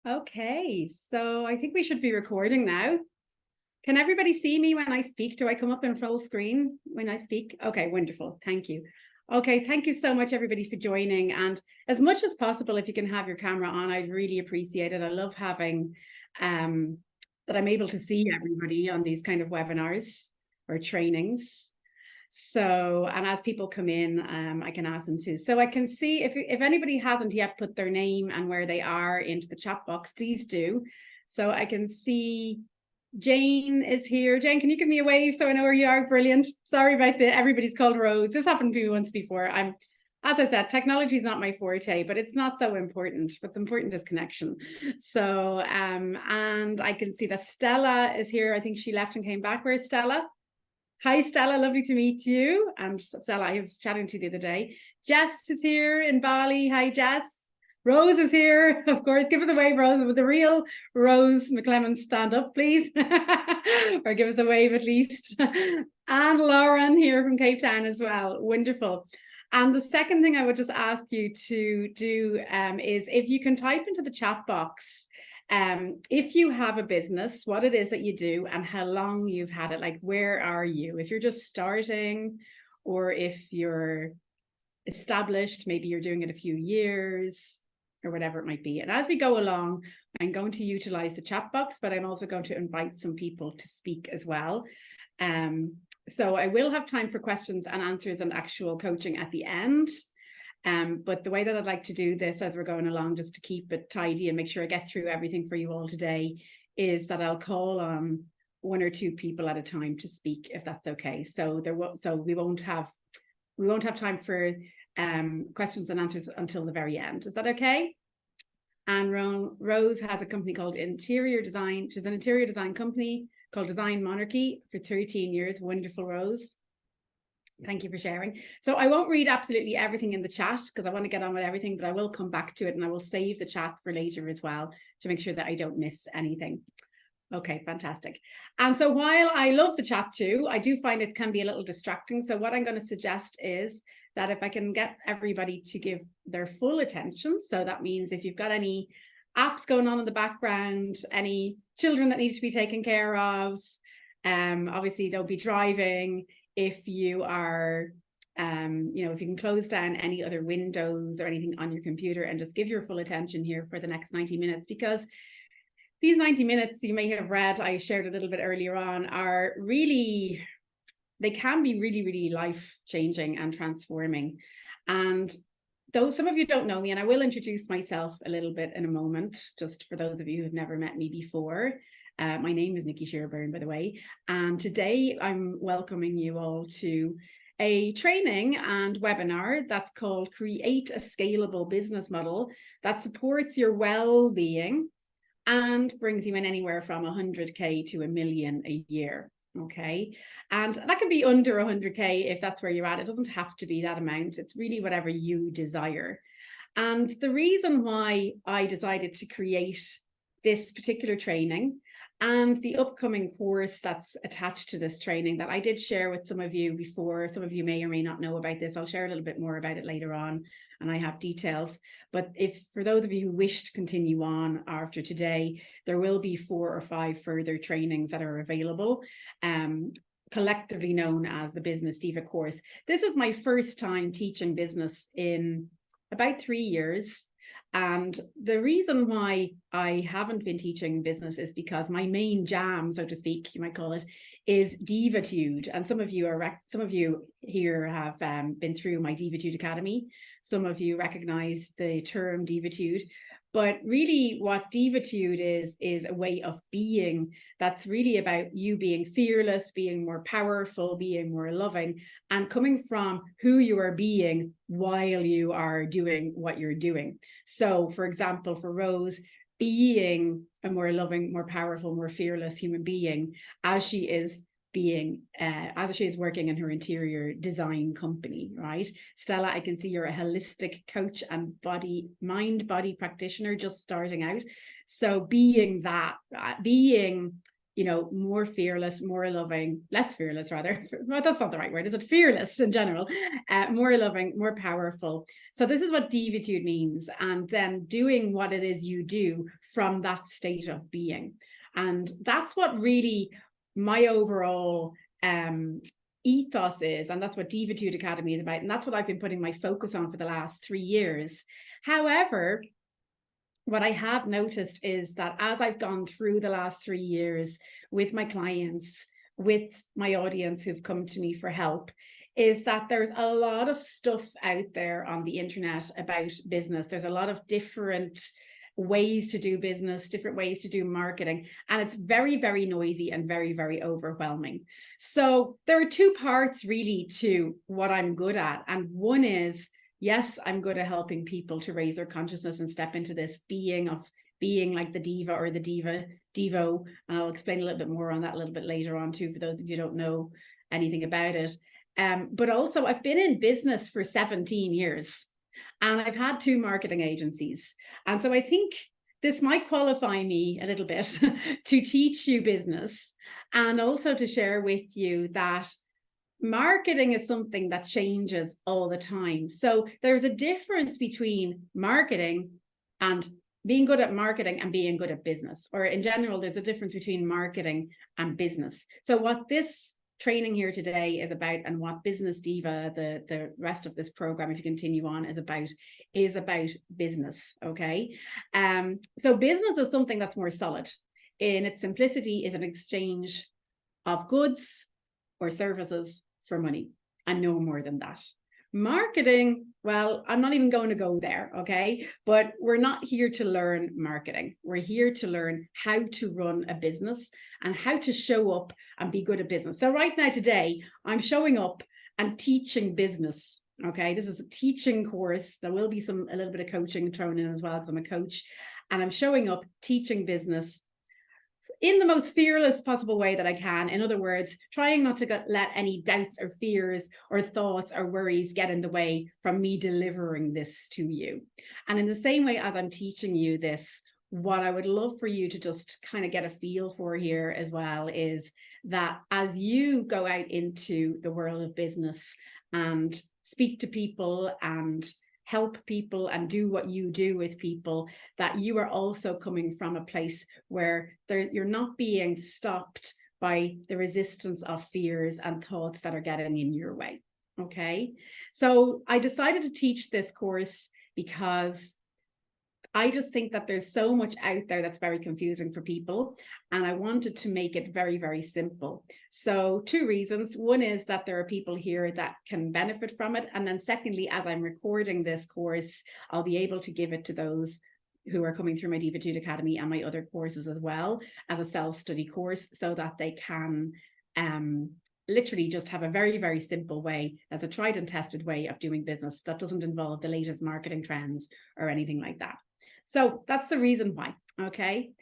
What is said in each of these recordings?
Okay, so I think we should be recording now. Can everybody see me when I speak? Do I come up in full screen when I speak? Okay, wonderful. Thank you. Okay, thank you so much, everybody, for joining. And as much as possible, if you can have your camera on, I'd really appreciate it. I love having that I'm able to see everybody on these kind of webinars or trainings. So, and as people come in, I can ask them to. So I can see if anybody hasn't yet put their name and where they are into the chat box, please do. So I can see Jane is here. Jane, can you give me a wave so I know where you are? Brilliant. Sorry about everybody's called Rose. This happened to me once before. As I said, technology is not my forte, but it's not so important. What's important is connection. So, and I can see that Stella is here. I think she left and came back. Where's Stella? Hi, Stella. Lovely to meet you. And Stella, I was chatting to you the other day. Jess is here in Bali. Hi, Jess. Rose is here, of course. Give us a wave, Rose, with the real Rose McClellan. Stand up, please. Or give us a wave at least. And Lauren here from Cape Town as well. Wonderful. And the second thing I would just ask you to do is if you can type into the chat box if you have a business, what it is that you do and how long you've had it, like where are you? If you're just starting or if you're established, maybe you're doing it a few years or whatever it might be. And as we go along, I'm going to utilize the chat box, but I'm also going to invite some people to speak as well. So I will have time for questions and answers and actual coaching at the end. But the way that I'd like to do this as we're going along, just to keep it tidy and make sure I get through everything for you all today, is that I'll call on one or two people at a time to speak, if that's okay. So we won't have time for questions and answers until the very end. Is that okay? And Rose has a company called Interior Design. She's an interior design company called Design Monarchy for 13 years. Wonderful, Rose. Thank you for sharing. So I won't read absolutely everything in the chat because I want to get on with everything, but I will come back to it and I will save the chat for later as well to make sure that I don't miss anything. Okay, fantastic. And so while I love the chat too, I do find it can be a little distracting. So what I'm going to suggest is that if I can get everybody to give their full attention, so that means if you've got any apps going on in the background, any children that need to be taken care of, obviously don't be driving. If you are, if you can close down any other windows or anything on your computer and just give your full attention here for the next 90 minutes, because these 90 minutes, you may have read, I shared a little bit earlier on, are really, they can be really, really life-changing and transforming. And though some of you don't know me, and I will introduce myself a little bit in a moment, just for those of you who've never met me before. My name is Nicki Shearburn, by the way, and today I'm welcoming you all to a training and webinar that's called Create a Scalable Business Model that supports your well-being and brings you in anywhere from 100K to 1 million a year. Okay, and that can be under 100K if that's where you're at. It doesn't have to be that amount. It's really whatever you desire. And the reason why I decided to create this particular training and the upcoming course that's attached to this training that I did share with some of you before. Some of you may or may not know about this. I'll share a little bit more about it later on, and I have details. But if for those of you who wish to continue on after today, there will be 4 or 5 further trainings that are available, collectively known as the Business Diva course. This is my first time teaching business in about 3 years. And the reason why I haven't been teaching business is because my main jam, so to speak, you might call it, is Divitude. And some of you here have been through my Divitude Academy. Some of you recognize the term Divitude. But really what Divitude is a way of being that's really about you being fearless, being more powerful, being more loving, and coming from who you are being while you are doing what you're doing. So, for example, for Rose, being a more loving, more powerful, more fearless human being as she is working in her interior design company, right? Stella, I can see you're a holistic coach and mind-body practitioner just starting out. So being you know, more fearless, more loving, less fearless rather. Well, that's not the right word, is it? Fearless in general, more loving, more powerful. So this is what divitude means. And then doing what it is you do from that state of being. And that's what really my overall ethos is, and that's what Divitude Academy is about, and that's what I've been putting my focus on for the last 3 years. However, what I have noticed is that as I've gone through the last 3 years with my clients, with my audience who've come to me for help, is that there's a lot of stuff out there on the internet about business. There's a lot of different ways to do business, different ways to do marketing, and it's very, very noisy and very, very overwhelming. So there are two parts really to what I'm good at. And one is, yes, I'm good at helping people to raise their consciousness and step into this being of being like the diva or the devo. And I'll explain a little bit more on that a little bit later on too, for those of you who don't know anything about it. But also I've been in business for 17 years and I've had 2 marketing agencies. And so I think this might qualify me a little bit to teach you business and also to share with you that marketing is something that changes all the time. So there's a difference between marketing and being good at marketing and being good at business, or in general, there's a difference between marketing and business. So what this training here today is about, and what Business Diva, the rest of this program, if you continue on, is about business. Okay. So business is something that's more solid. In its simplicity, is an exchange of goods or services for money, and no more than that. Marketing, well, I'm not even going to go there, okay? But we're not here to learn marketing. We're here to learn how to run a business and how to show up and be good at business. So right now today, I'm showing up and teaching business, okay? This is a teaching course. There will be a little bit of coaching thrown in as well, because I'm a coach, and I'm showing up teaching business in the most fearless possible way that I can. In other words, trying not to let any doubts or fears or thoughts or worries get in the way from me delivering this to you. And in the same way as I'm teaching you this, what I would love for you to just kind of get a feel for here as well is that as you go out into the world of business and speak to people and help people and do what you do with people, that you are also coming from a place where you're not being stopped by the resistance of fears and thoughts that are getting in your way. Okay, so I decided to teach this course because I just think that there's so much out there that's very confusing for people, and I wanted to make it very, very simple. So 2 reasons. One is that there are people here that can benefit from it. And then secondly, as I'm recording this course, I'll be able to give it to those who are coming through my Divitude Academy and my other courses as well as a self-study course, so that they can literally just have a very, very simple way, as a tried and tested way of doing business that doesn't involve the latest marketing trends or anything like that. So that's the reason why. Okay.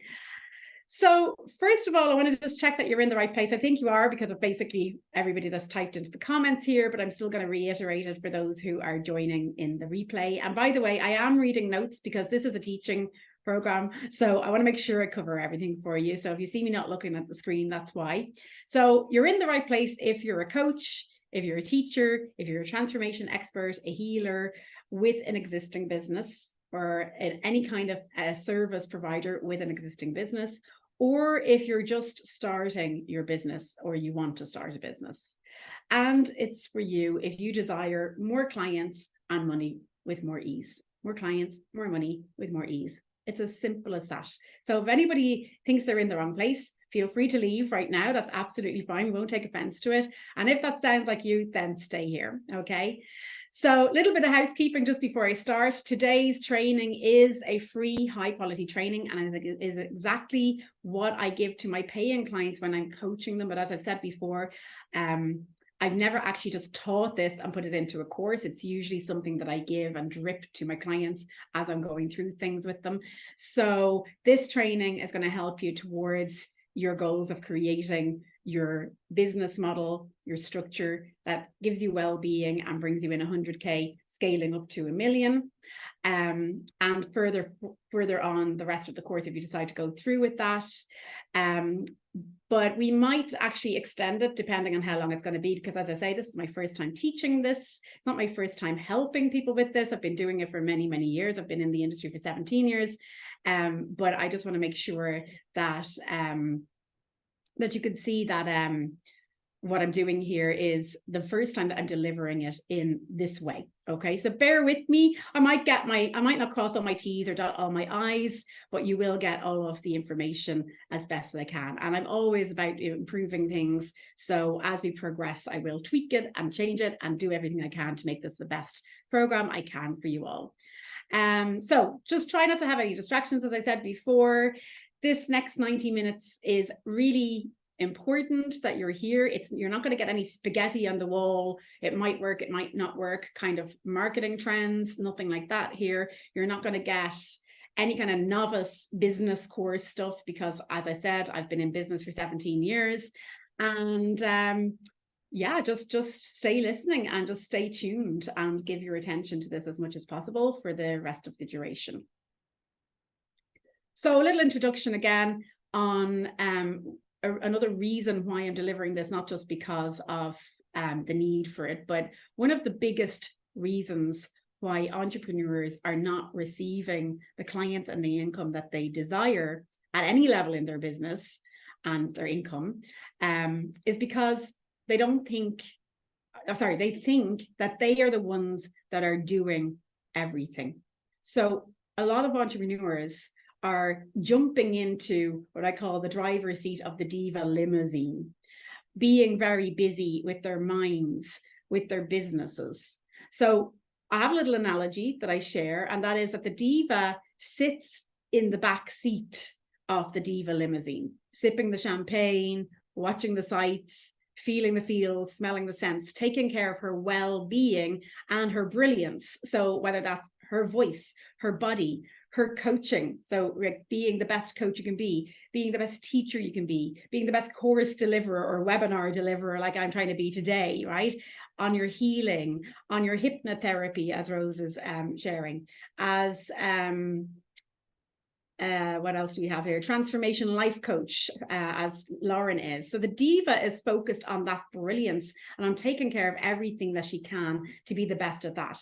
So first of all, I want to just check that you're in the right place. I think you are, because of basically everybody that's typed into the comments here, but I'm still going to reiterate it for those who are joining in the replay. And by the way, I am reading notes because this is a teaching program. So I want to make sure I cover everything for you. So if you see me not looking at the screen, that's why. So you're in the right place if you're a coach, if you're a teacher, if you're a transformation expert, a healer with an existing business, or any kind of a service provider with an existing business, or if you're just starting your business or you want to start a business. And it's for you if you desire more clients and money with more ease. More clients, more money with more ease. It's as simple as that. So if anybody thinks they're in the wrong place, feel free to leave right now. That's absolutely fine. We won't take offense to it. And if that sounds like you, then stay here. Okay. So a little bit of housekeeping just before I start. Today's training is a free high quality training, and I think it is exactly what I give to my paying clients when I'm coaching them. But as I've said before, I've never actually just taught this and put it into a course. It's usually something that I give and drip to my clients as I'm going through things with them. So this training is going to help you towards your goals of creating your business model, your structure that gives you well-being and brings you in 100K scaling up to 1 million. And further on the rest of the course if you decide to go through with that. But we might actually extend it depending on how long it's going to be, because as I say, this is my first time teaching this. It's not my first time helping people with this. I've been doing it for many, many years. I've been in the industry for 17 years. But I just want to make sure that that you could see that what I'm doing here is the first time that I'm delivering it in this way. Okay, so bear with me. I might not cross all my T's or dot all my I's, but you will get all of the information as best as I can. And I'm always about improving things. So as we progress, I will tweak it and change it and do everything I can to make this the best program I can for you all. So just try not to have any distractions, as I said before. This next 90 minutes is really important that you're here. You're not going to get any spaghetti on the wall. It might work, it might not work, kind of marketing trends, nothing like that here. You're not going to get any kind of novice business course stuff, because as I said, I've been in business for 17 years. And yeah, just stay listening and just stay tuned and give your attention to this as much as possible for the rest of the duration. So a little introduction again on another reason why I'm delivering this, not just because of the need for it, but one of the biggest reasons why entrepreneurs are not receiving the clients and the income that they desire at any level in their business and their income is because they think that they are the ones that are doing everything. So a lot of entrepreneurs are jumping into what I call the driver's seat of the diva limousine, being very busy with their minds, with their businesses. So I have a little analogy that I share, and that is that the diva sits in the back seat of the diva limousine, sipping the champagne, watching the sights, feeling the feels, smelling the scents, taking care of her well-being and her brilliance. So whether that's her voice, her body, her coaching, so being the best coach you can be, being the best teacher you can be, being the best course deliverer or webinar deliverer like I'm trying to be today, right? On your healing, on your hypnotherapy, as Rose is sharing, as what else do we have here? Transformation life coach, as Lauren is. So the diva is focused on that brilliance and on taking care of everything that she can to be the best at that.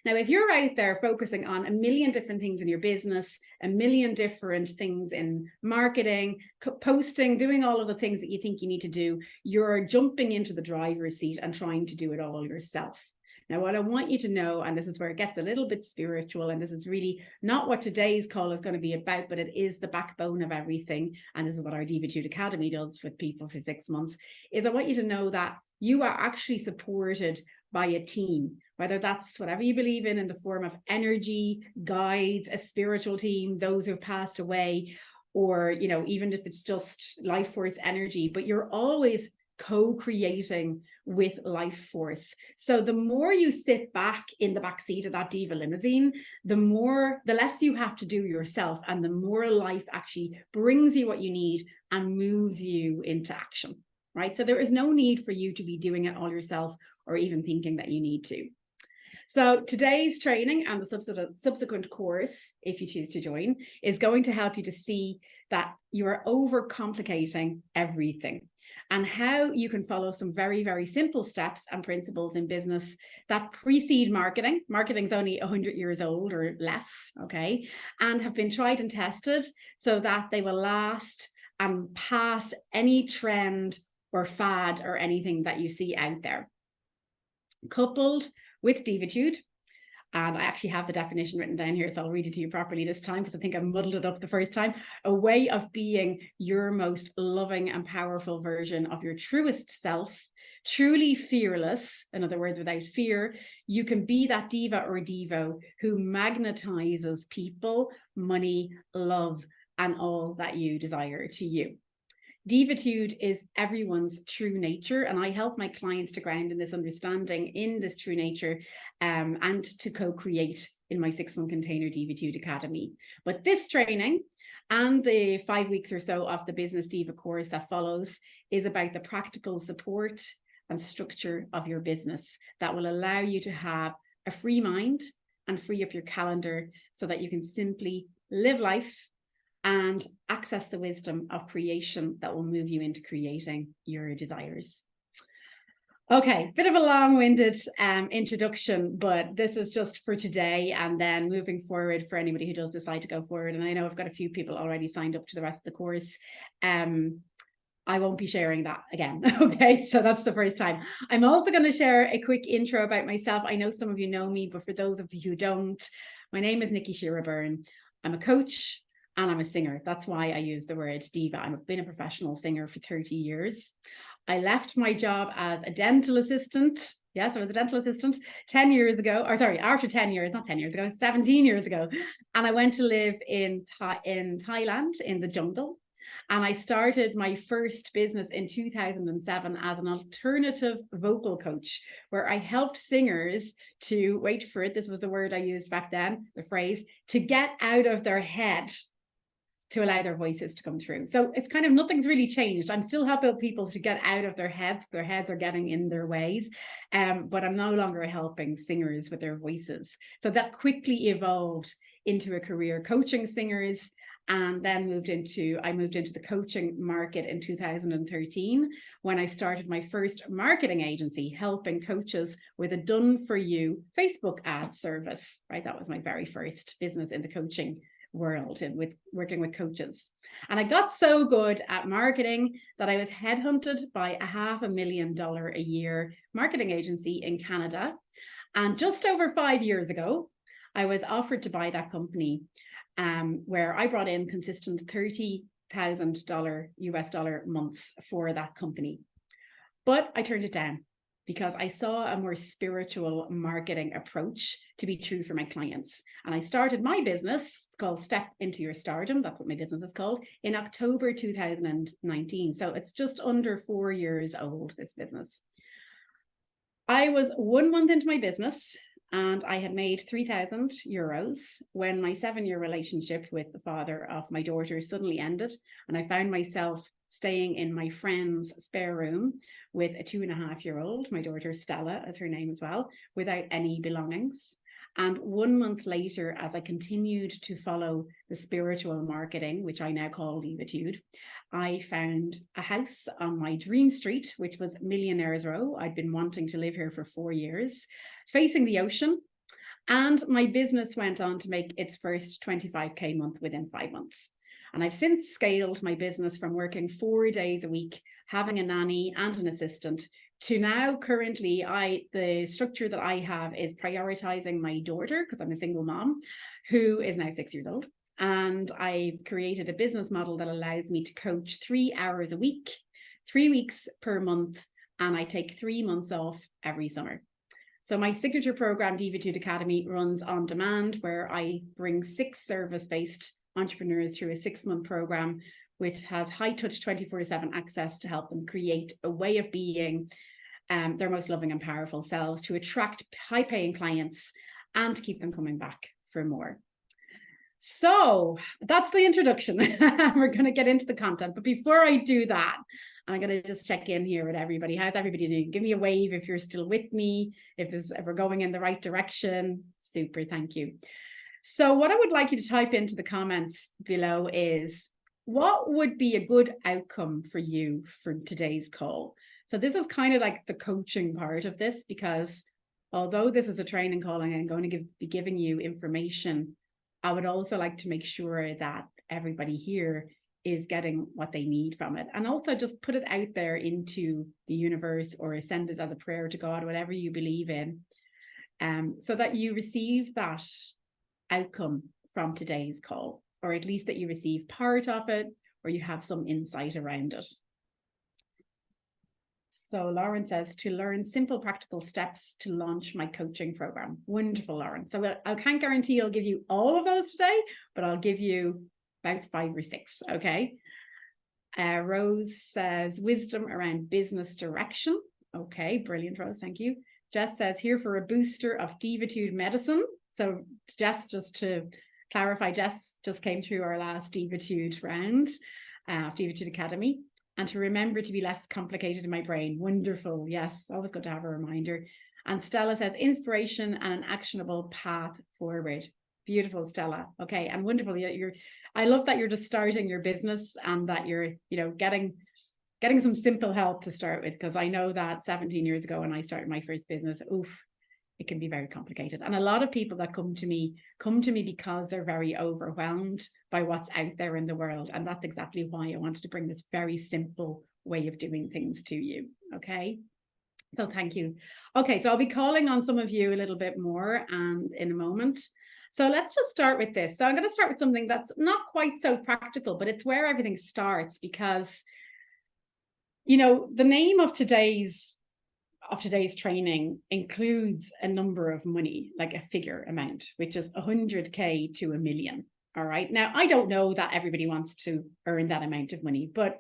Now, if you're out there focusing on a million different things in your business, a million different things in marketing, posting, doing all of the things that you think you need to do, you're jumping into the driver's seat and trying to do it all yourself. Now, what I want you to know, and this is where it gets a little bit spiritual, and this is really not what today's call is going to be about, but it is the backbone of everything. And this is what our Divitude Academy does with people for 6 months, is I want you to know that you are actually supported by a team, whether that's whatever you believe in the form of energy, guides, a spiritual team, those who've passed away, or, you know, even if it's just life force energy, but you're always co-creating with life force. So the more you sit back in the back seat of that diva limousine, the less you have to do yourself, and the more life actually brings you what you need and moves you into action, right? So there is no need for you to be doing it all yourself or even thinking that you need to. So today's training and the subsequent course, if you choose to join, is going to help you to see that you are overcomplicating everything, and how you can follow some very, very simple steps and principles in business that precede marketing. Marketing's only 100 years old or less, okay, and have been tried and tested so that they will last and pass any trend or fad or anything that you see out there. Coupled with Divitude, and I actually have the definition written down here, so I'll read it to you properly this time because I think I muddled it up the first time. A way of being your most loving and powerful version of your truest self, truly fearless, in other words, without fear. You can be that diva or divo who magnetizes people, money, love, and all that you desire to you. Divitude is everyone's true nature, and I help my clients to ground in this understanding, in this true nature, and to co-create in my 6-month container Divitude Academy. But this training and the 5 weeks or so of the Business Diva course that follows is about the practical support and structure of your business that will allow you to have a free mind and free up your calendar so that you can simply live life and access the wisdom of creation that will move you into creating your desires. Okay, bit of a long-winded introduction, but this is just for today, and then moving forward for anybody who does decide to go forward. And I know I've got a few people already signed up to the rest of the course. I won't be sharing that again. Okay, so that's the first time. I'm also going to share a quick intro about myself. I know some of you know me, but for those of you who don't, my name is Nicki Byrne. I'm a coach and I'm a singer. That's why I use the word diva. I've been a professional singer for 30 years. I left my job as a dental assistant. Yes, I was a dental assistant 10 years ago, or sorry, after 10 years, not 10 years ago, 17 years ago. And I went to live in Thailand in the jungle. And I started my first business in 2007 as an alternative vocal coach, where I helped singers to, wait for it, this was the word I used back then, the phrase, to get out of their head to allow their voices to come through. So it's kind of, nothing's really changed. I'm still helping people to get out of their heads. Their heads are getting in their ways, but I'm no longer helping singers with their voices. So that quickly evolved into a career coaching singers, and then I moved into the coaching market in 2013 when I started my first marketing agency, helping coaches with a done-for-you Facebook ad service, right? That was my very first business in the coaching world and with working with coaches. And I got so good at marketing that I was headhunted by a $500,000 a year marketing agency in Canada. And just over 5 years ago, I was offered to buy that company, where I brought in consistent $30,000 US dollar months for that company. But I turned it down because I saw a more spiritual marketing approach to be true for my clients. And I started my business called Step Into Your Stardom. That's what my business is called, in October 2019. So it's just under 4 years old, this business. I was 1 month into my business and I had made €3,000 when my 7-year relationship with the father of my daughter suddenly ended. And I found myself staying in my friend's spare room with a 2.5-year-old, my daughter Stella, as her name as well, without any belongings. And 1 month later, as I continued to follow the spiritual marketing, which I now call Divitude, I found a house on my dream street, which was Millionaires Row. I'd been wanting to live here for 4 years, facing the ocean. And my business went on to make its first 25K month within 5 months. And I've since scaled my business from working 4 days a week, having a nanny and an assistant, to now currently the structure that I have is prioritizing my daughter, because I'm a single mom who is now 6 years old. And I've created a business model that allows me to coach 3 hours a week, 3 weeks per month, and I take 3 months off every summer. So my signature program, Divitude Academy, runs on demand, where I bring 6 service-based entrepreneurs through a 6-month program, which has high touch 24/7 access to help them create a way of being their most loving and powerful selves, to attract high paying clients and to keep them coming back for more. So that's the introduction. We're going to get into the content. But before I do that, I'm going to just check in here with everybody. How's everybody doing? Give me a wave if you're still with me, if we're going in the right direction. Super, thank you. So what I would like you to type into the comments below is, what would be a good outcome for you for today's call? So this is kind of like the coaching part of this, because although this is a training call and I'm going to be giving you information, I would also like to make sure that everybody here is getting what they need from it. And also just put it out there into the universe, or send it as a prayer to God, whatever you believe in, so that you receive that outcome from today's call, or at least that you receive part of it, or you have some insight around it. So Lauren says, to learn simple practical steps to launch my coaching program. Wonderful, Lauren. So I can't guarantee I'll give you all of those today, but I'll give you about 5 or 6, okay? Rose says, wisdom around business direction. Okay, brilliant, Rose, thank you. Jess says, here for a booster of Divitude medicine. So Jess, just to clarify, Jess just came through our last Divitude round of Divitude Academy. And to remember to be less complicated in my brain. Wonderful. Yes, always good to have a reminder. And Stella says, inspiration and an actionable path forward. Beautiful, Stella. Okay, and wonderful. I love that you're just starting your business and that you're, getting some simple help to start with, because I know that 17 years ago when I started my first business, it can be very complicated. And a lot of people that come to me because they're very overwhelmed by what's out there in the world. And that's exactly why I wanted to bring this very simple way of doing things to you. Okay. So thank you. Okay, so I'll be calling on some of you a little bit more in a moment. So let's just start with this. So I'm going to start with something that's not quite so practical, but it's where everything starts, because, the name of today's training includes a number of money, like a figure amount, which is 100K to $1 million. All right. Now, I don't know that everybody wants to earn that amount of money, but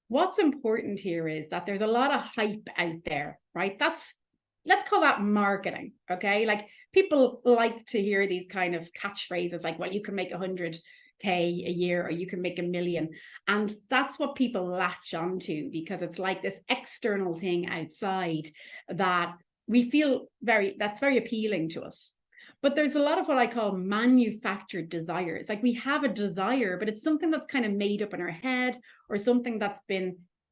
what's important here is that there's a lot of hype out there, right? Let's call that marketing, okay? Like, people like to hear these kind of catchphrases like, well, you can make 100K a year, or you can make $1 million. And that's what people latch onto, because it's like this external thing outside that we feel that's very appealing to us. But there's a lot of what I call manufactured desires. Like, we have a desire, but it's something that's kind of made up in our head, or something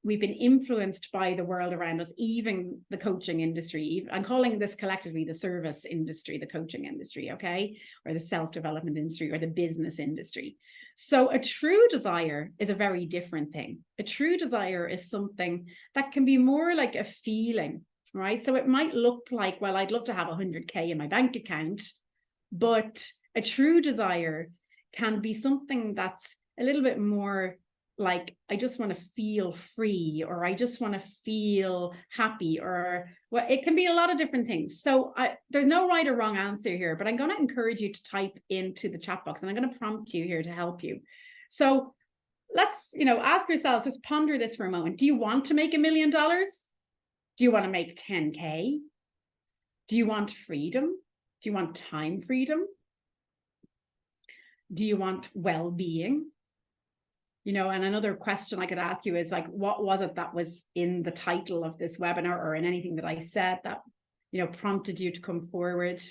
we've been influenced by the world around us, even the coaching industry. I'm calling this collectively the service industry, the coaching industry, okay? Or the self-development industry, or the business industry. So a true desire is a very different thing. A true desire is something that can be more like a feeling, right? So it might look like, well, I'd love to have 100K in my bank account, but a true desire can be something that's a little bit more like, I just want to feel free, or I just want to feel happy, or, well, it can be a lot of different things. So there's no right or wrong answer here, but I'm going to encourage you to type into the chat box, and I'm going to prompt you here to help you. So let's, ask yourselves, just ponder this for a moment. Do you want to make $1 million? Do you want to make 10K? Do you want freedom? Do you want time freedom? Do you want well-being? And another question I could ask you is, like, what was it that was in the title of this webinar, or in anything that I said, that, prompted you to come forward,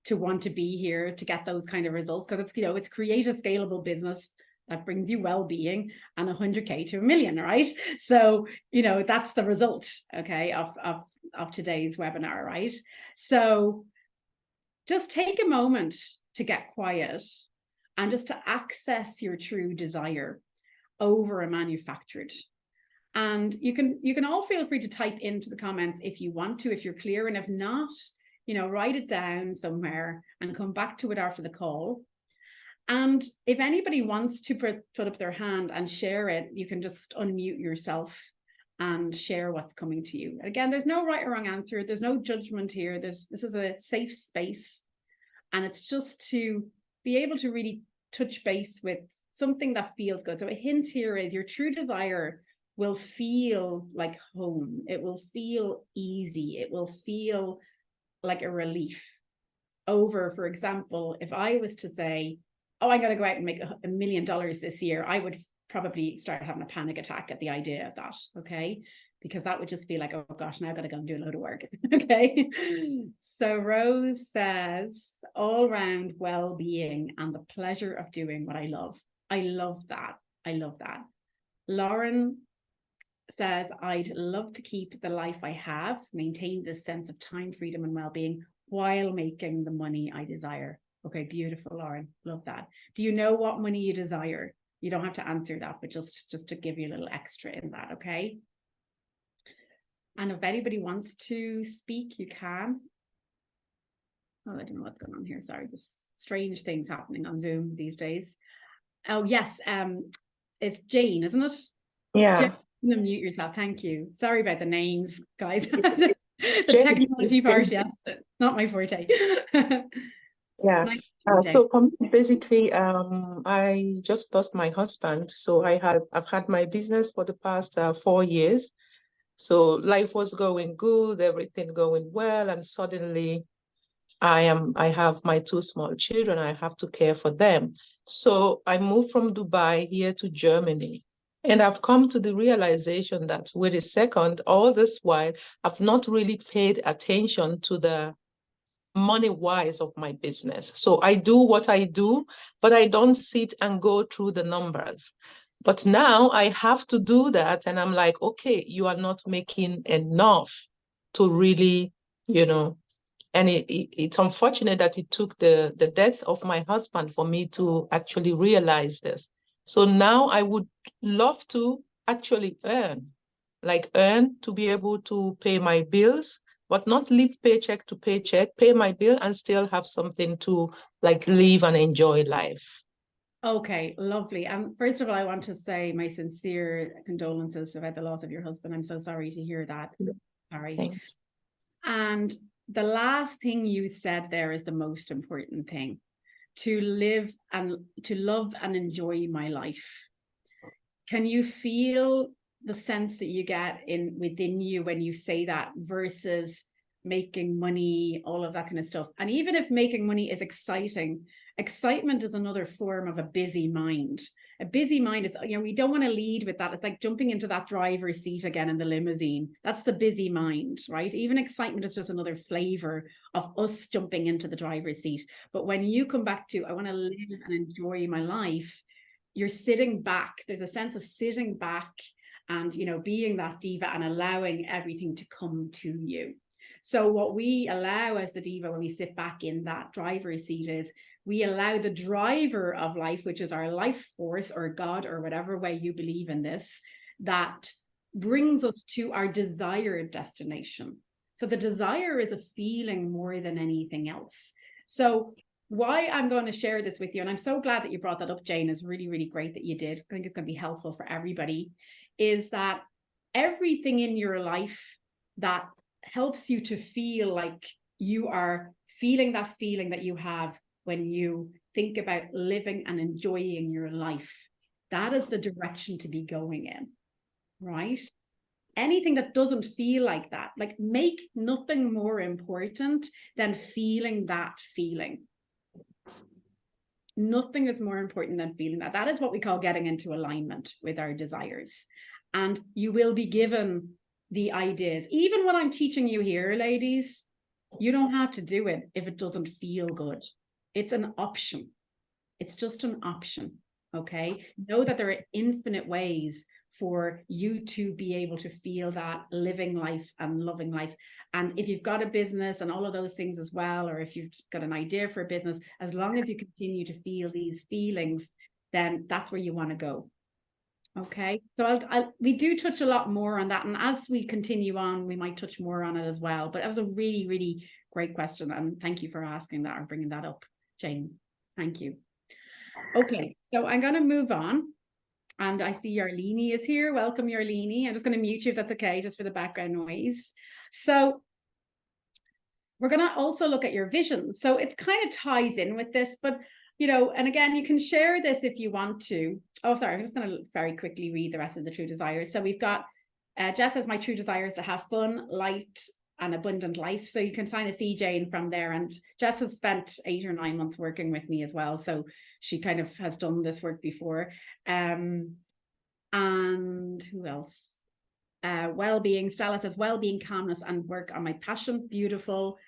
to want to be here, to get those kind of results? Because it's, it's create a scalable business that brings you well-being and 100K to $1 million, right? So, that's the result, okay, of today's webinar, right? So just take a moment to get quiet and just to access your true desire over a manufactured. And you can all feel free to type into the comments if you want to, if you're clear, and if not, write it down somewhere and come back to it after the call. And if anybody wants to put up their hand and share it, you can just unmute yourself and share what's coming to you. Again, there's no right or wrong answer. There's no judgment here. This is a safe space, and it's just to be able to really touch base with something that feels good. So a hint here is, your true desire will feel like home. It will feel easy. It will feel like a relief over, for example, if I was to say, oh, I'm going to go out and make $1 million this year, I would probably start having a panic attack at the idea of that, okay? Because that would just be like, oh gosh, now I've got to go and do a load of work, okay? So Rose says, all round well-being and the pleasure of doing what I love. I love that. I love that. Lauren says, I'd love to keep the life I have, maintain this sense of time, freedom, and well-being while making the money I desire. Okay, beautiful, Lauren. Love that. Do you know what money you desire? You don't have to answer that, but just to give you a little extra in that, okay? And if anybody wants to speak, you can. Oh, I don't know what's going on here. Sorry, just strange things happening on Zoom these days. Oh, yes. It's Jane, isn't it? Yeah. Jane, unmute yourself. Thank you. Sorry about the names, guys. The technology part, yes. Not my forte. Yeah. So basically, I just lost my husband. So I've had my business for the past 4 years. So life was going good, everything going well, and suddenly I have my 2 small children. I have to care for them. So I moved from Dubai here to Germany. And I've come to the realization that, wait a second, all this while, I've not really paid attention to the money-wise of my business. So I do what I do, but I don't sit and go through the numbers. But now I have to do that. And I'm like, okay, you are not making enough to really, and it's unfortunate that it took the death of my husband for me to actually realize this. So now I would love to actually earn to be able to pay my bills, but not live paycheck to paycheck, pay my bill and still have something to live and enjoy life. Okay, lovely. And first of all, I want to say my sincere condolences about the loss of your husband. I'm so sorry to hear that. Sorry. Thanks. And the last thing you said there is the most important thing: to live and to love and enjoy my life. Can you feel the sense that you get within you when you say that versus making money, all of that kind of stuff? And even if making money is exciting, excitement is another form of a busy mind. A busy mind is, we don't want to lead with that. It's like jumping into that driver's seat again in the limousine. That's the busy mind, right? Even excitement is just another flavor of us jumping into the driver's seat. But when you come back to, I want to live and enjoy my life, you're sitting back. There's a sense of sitting back and, being that diva and allowing everything to come to you. So what we allow as the diva when we sit back in that driver's seat is we allow the driver of life, which is our life force or God or whatever way you believe in this, that brings us to our desired destination. So the desire is a feeling more than anything else. So why I'm going to share this with you, and I'm so glad that you brought that up, Jane, is really, really great that you did. I think it's going to be helpful for everybody, is that everything in your life that helps you to feel like you are feeling that feeling that you have when you think about living and enjoying your life, that is the direction to be going in, right? Anything that doesn't feel like that, make nothing more important than feeling that feeling. Nothing is more important than feeling that. That is what we call getting into alignment with our desires. And you will be given the ideas. Even what I'm teaching you here, ladies, you don't have to do it if it doesn't feel good. It's an option. It's just an option. Okay. Know that there are infinite ways for you to be able to feel that living life and loving life. And if you've got a business and all of those things as well, or if you've got an idea for a business, as long as you continue to feel these feelings, then that's where you want to go. Okay, so we do touch a lot more on that, and as we continue on, we might touch more on it as well. But that was a really, really great question, and thank you for asking that or bringing that up, Jane. Thank you. Okay, so I'm going to move on, and I see Yarlini is here. Welcome, Yarlini. I'm just going to mute you if that's okay, just for the background noise. So we're going to also look at your vision. So it kind of ties in with this, but and again, you can share this if you want to. Oh, sorry, I'm just going to very quickly read the rest of the true desires. So we've got, Jess says, my true desire is to have fun, light, and abundant life. So you can kind of see Jane from there. And Jess has spent 8 or 9 months working with me as well. So she kind of has done this work before. And who else? Wellbeing. Stella says, wellbeing, calmness, and work on my passion. Beautiful.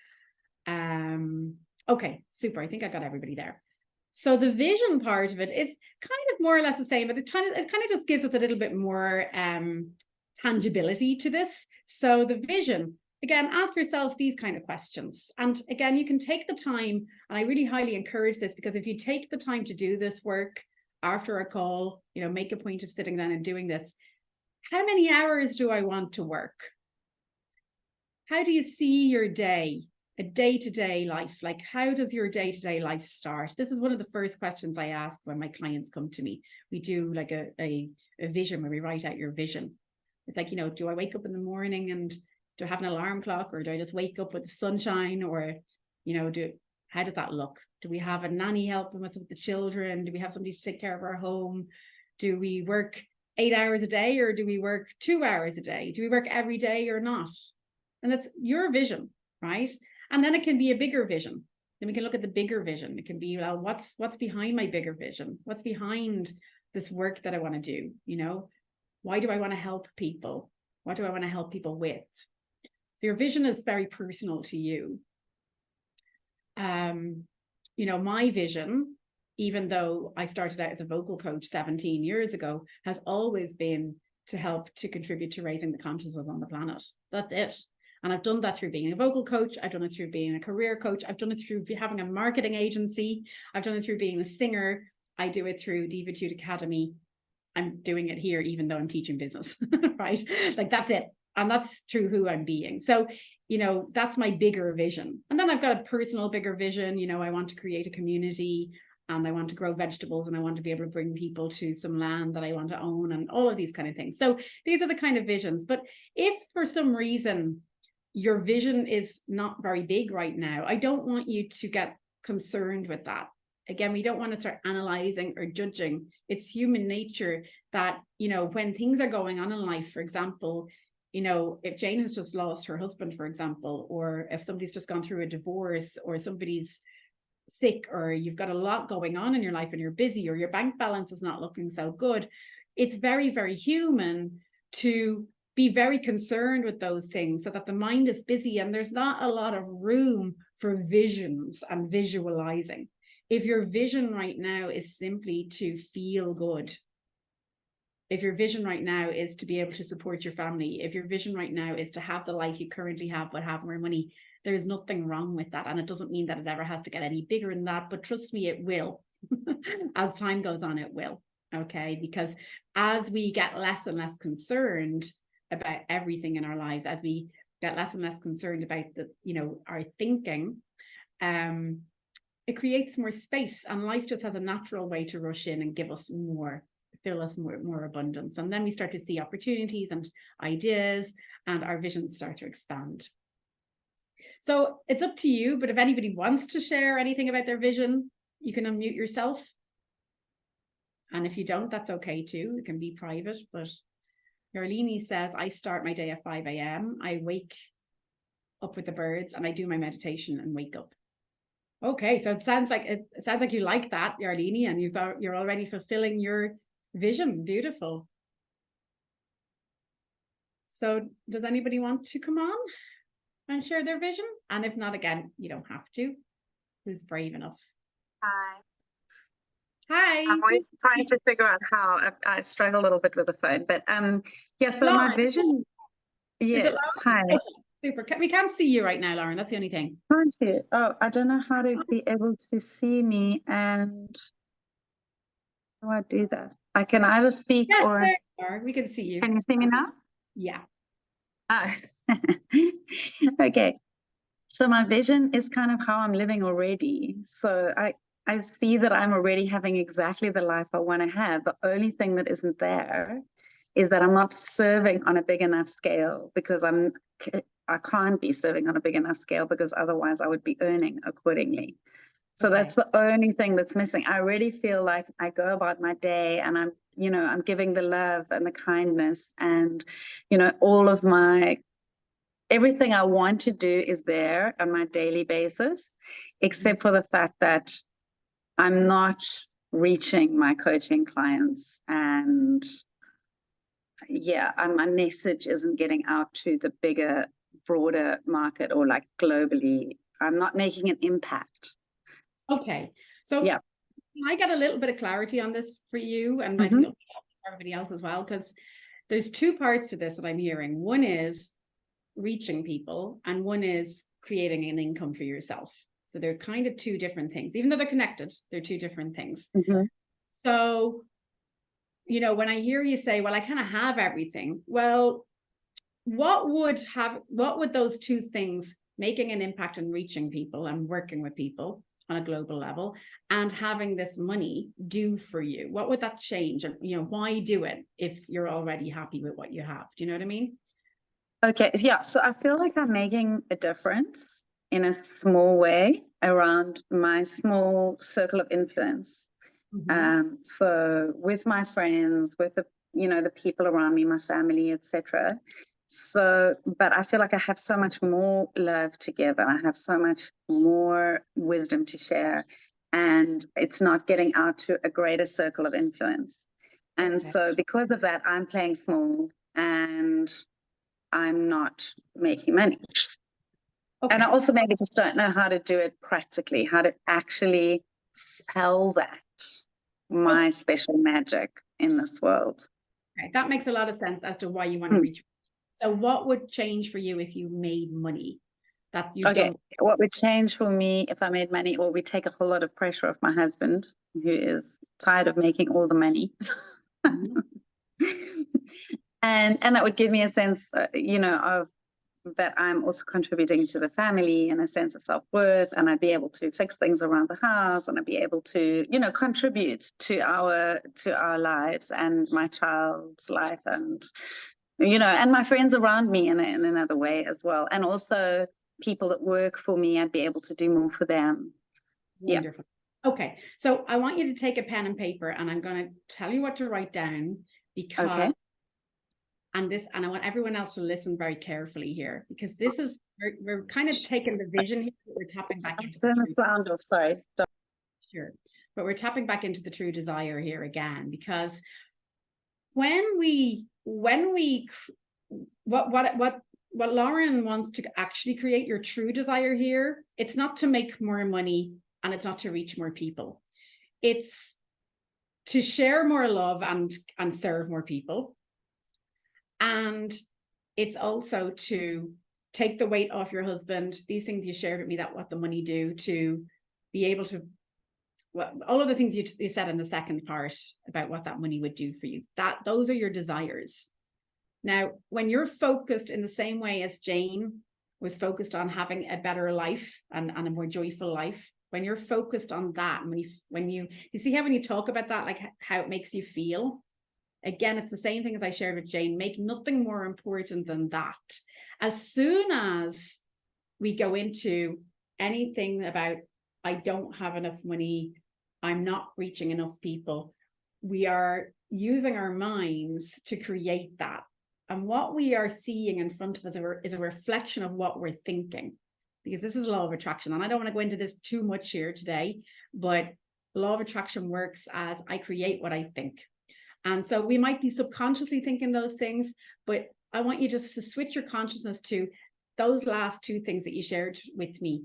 Okay, super. I think I got everybody there. So the vision part of it is kind of more or less the same, but it kind of just gives us a little bit more tangibility to this. So the vision, again, ask yourselves these kind of questions. And again, you can take the time, and I really highly encourage this, because if you take the time to do this work after a call, make a point of sitting down and doing this. How many hours do I want to work? How do you see your day? A day-to-day life, how does your day-to-day life start? This is one of the first questions I ask when my clients come to me. We do a vision where we write out your vision. It's do I wake up in the morning and do I have an alarm clock, or do I just wake up with the sunshine, or how does that look? Do we have a nanny helping us with the children? Do we have somebody to take care of our home? Do we work 8 hours a day, or do we work 2 hours a day? Do we work every day or not? And that's your vision, right? And then it can be a bigger vision. Then we can look at the bigger vision. It can be, what's behind my bigger vision? What's behind this work that I want to do? Why do I want to help people? What do I want to help people with? So your vision is very personal to you. You know, my vision, even though I started out as a vocal coach 17 years ago, has always been to help to contribute to raising the consciousness on the planet. That's it. And I've done that through being a vocal coach. I've done it through being a career coach. I've done it through having a marketing agency. I've done it through being a singer. I do it through Divitude Academy. I'm doing it here, even though I'm teaching business, right? Like that's it. And that's true who I'm being. So, you know, that's my bigger vision. And then I've got a personal bigger vision. You know, I want to create a community, and I want to grow vegetables, and I want to be able to bring people to some land that I want to own, and all of these kind of things. So these are the kind of visions. But if for some reason your vision is not very big right now, I don't want you to get concerned with that. Again, we don't want to start analyzing or judging. It's human nature that, you know, when things are going on in life, for example, you know, if Jane has just lost her husband, for example, or if somebody's just gone through a divorce, or somebody's sick, or you've got a lot going on in your life and you're busy, or your bank balance is not looking so good, it's very, very human to be very concerned with those things, so that the mind is busy and there's not a lot of room for visions and visualizing. If your vision right now is simply to feel good, if your vision right now is to be able to support your family, if your vision right now is to have the life you currently have but have more money, there's nothing wrong with that. And it doesn't mean that it ever has to get any bigger than that, but trust me, it will. As time goes on, it will. Okay, because as we get less and less concerned about everything in our lives, as we get less and less concerned about the, you know, our thinking, it creates more space, and life just has a natural way to rush in and give us more, fill us more abundance. And then we start to see opportunities and ideas, and our visions start to expand. So it's up to you, but if anybody wants to share anything about their vision, you can unmute yourself. And if you don't, that's okay too. It can be private. But Yarlini says, I start my day at 5 a.m. I wake up with the birds and I do my meditation and wake up. Okay, so it sounds like you like that, Yarlini, and you're already fulfilling your vision. Beautiful. So does anybody want to come on and share their vision? And if not, again, you don't have to. Who's brave enough? Hi. Hi. I'm always trying to figure out how I struggle a little bit with the phone, but yeah, so Lauren, my vision, yes, hi. Oh, super. We can't see you right now, Lauren. That's the only thing. Can't you? Oh, I don't know how to be able to see me, and how do I do that? I can either speak or... There you are. We can see you. Can you see me now? Yeah. Oh. Okay. So my vision is kind of how I'm living already. So I see that I'm already having exactly the life I want to have. The only thing that isn't there is that I'm not serving on a big enough scale, because I can't be serving on a big enough scale, because otherwise I would be earning accordingly. So Okay. that's the only thing that's missing. I already feel like I go about my day and I'm, you know, I'm giving the love and the kindness, and, you know, all of my, everything I want to do is there on my daily basis, except for the fact that I'm not reaching my coaching clients, and yeah, my message isn't getting out to the bigger, broader market, or like globally. I'm not making an impact. Okay. So yeah, can I get a little bit of clarity on this for you? And I think it'll be helpful for everybody else as well, because there's two parts to this that I'm hearing. One is reaching people, and one is creating an income for yourself. So they're kind of two different things. Even though they're connected, they're two different things. So, you know, when I hear you say, well, I kind of have everything, well, what would those two things, making an impact and reaching people and working with people on a global level and having this money, do for you? What would that change? And, you know, why do it if you're already happy with what you have? Do you know what I mean? Okay, yeah, so I feel like I'm making a difference in a small way around my small circle of influence. So with my friends, with the, you know, the people around me, my family, etc. So, but I feel like I have so much more love to give, and I have so much more wisdom to share, and it's not getting out to a greater circle of influence. And so because of that, I'm playing small and I'm not making money. And I also maybe just don't know how to do it practically, how to actually sell that, my special magic in this world. Okay, that makes a lot of sense as to why you want to reach. So what would change for you if you made money? That you don't... What would change for me if I made money, or we take a whole lot of pressure off my husband, who is tired of making all the money. And that would give me a sense, you know, of that I'm also contributing to the family and a sense of self-worth, and I'd be able to fix things around the house, and I'd be able to, you know, contribute to our lives and my child's life, and, you know, and my friends around me in another way as well. And also people that work for me, I'd be able to do more for them. Wonderful. Yeah. Okay, so I want you to take a pen and paper, and I'm going to tell you what to write down, because and I want everyone else to listen very carefully here, because this is, we're kind of taking the vision here, we're tapping back into turn the sound off, sorry. Sure. But we're tapping back into the true desire here again, because when what Lauren wants to actually create, your true desire here, it's not to make more money and it's not to reach more people. It's to share more love and serve more people. And it's also to take the weight off your husband. These things you shared with me, that what the money do, to be able to, all of the things you said in the second part about what that money would do for you, those are your desires. Now, when you're focused in the same way as Jane was focused on having a better life and a more joyful life, when you're focused on that, and when you see how when you talk about that, like how it makes you feel, again, it's the same thing as I shared with Jane. Make nothing more important than that. As soon as we go into anything about, I don't have enough money, I'm not reaching enough people, we are using our minds to create that. And what we are seeing in front of us is a reflection of what we're thinking, because this is law of attraction. And I don't want to go into this too much here today, but law of attraction works as I create what I think. And so we might be subconsciously thinking those things, but I want you just to switch your consciousness to those last two things that you shared with me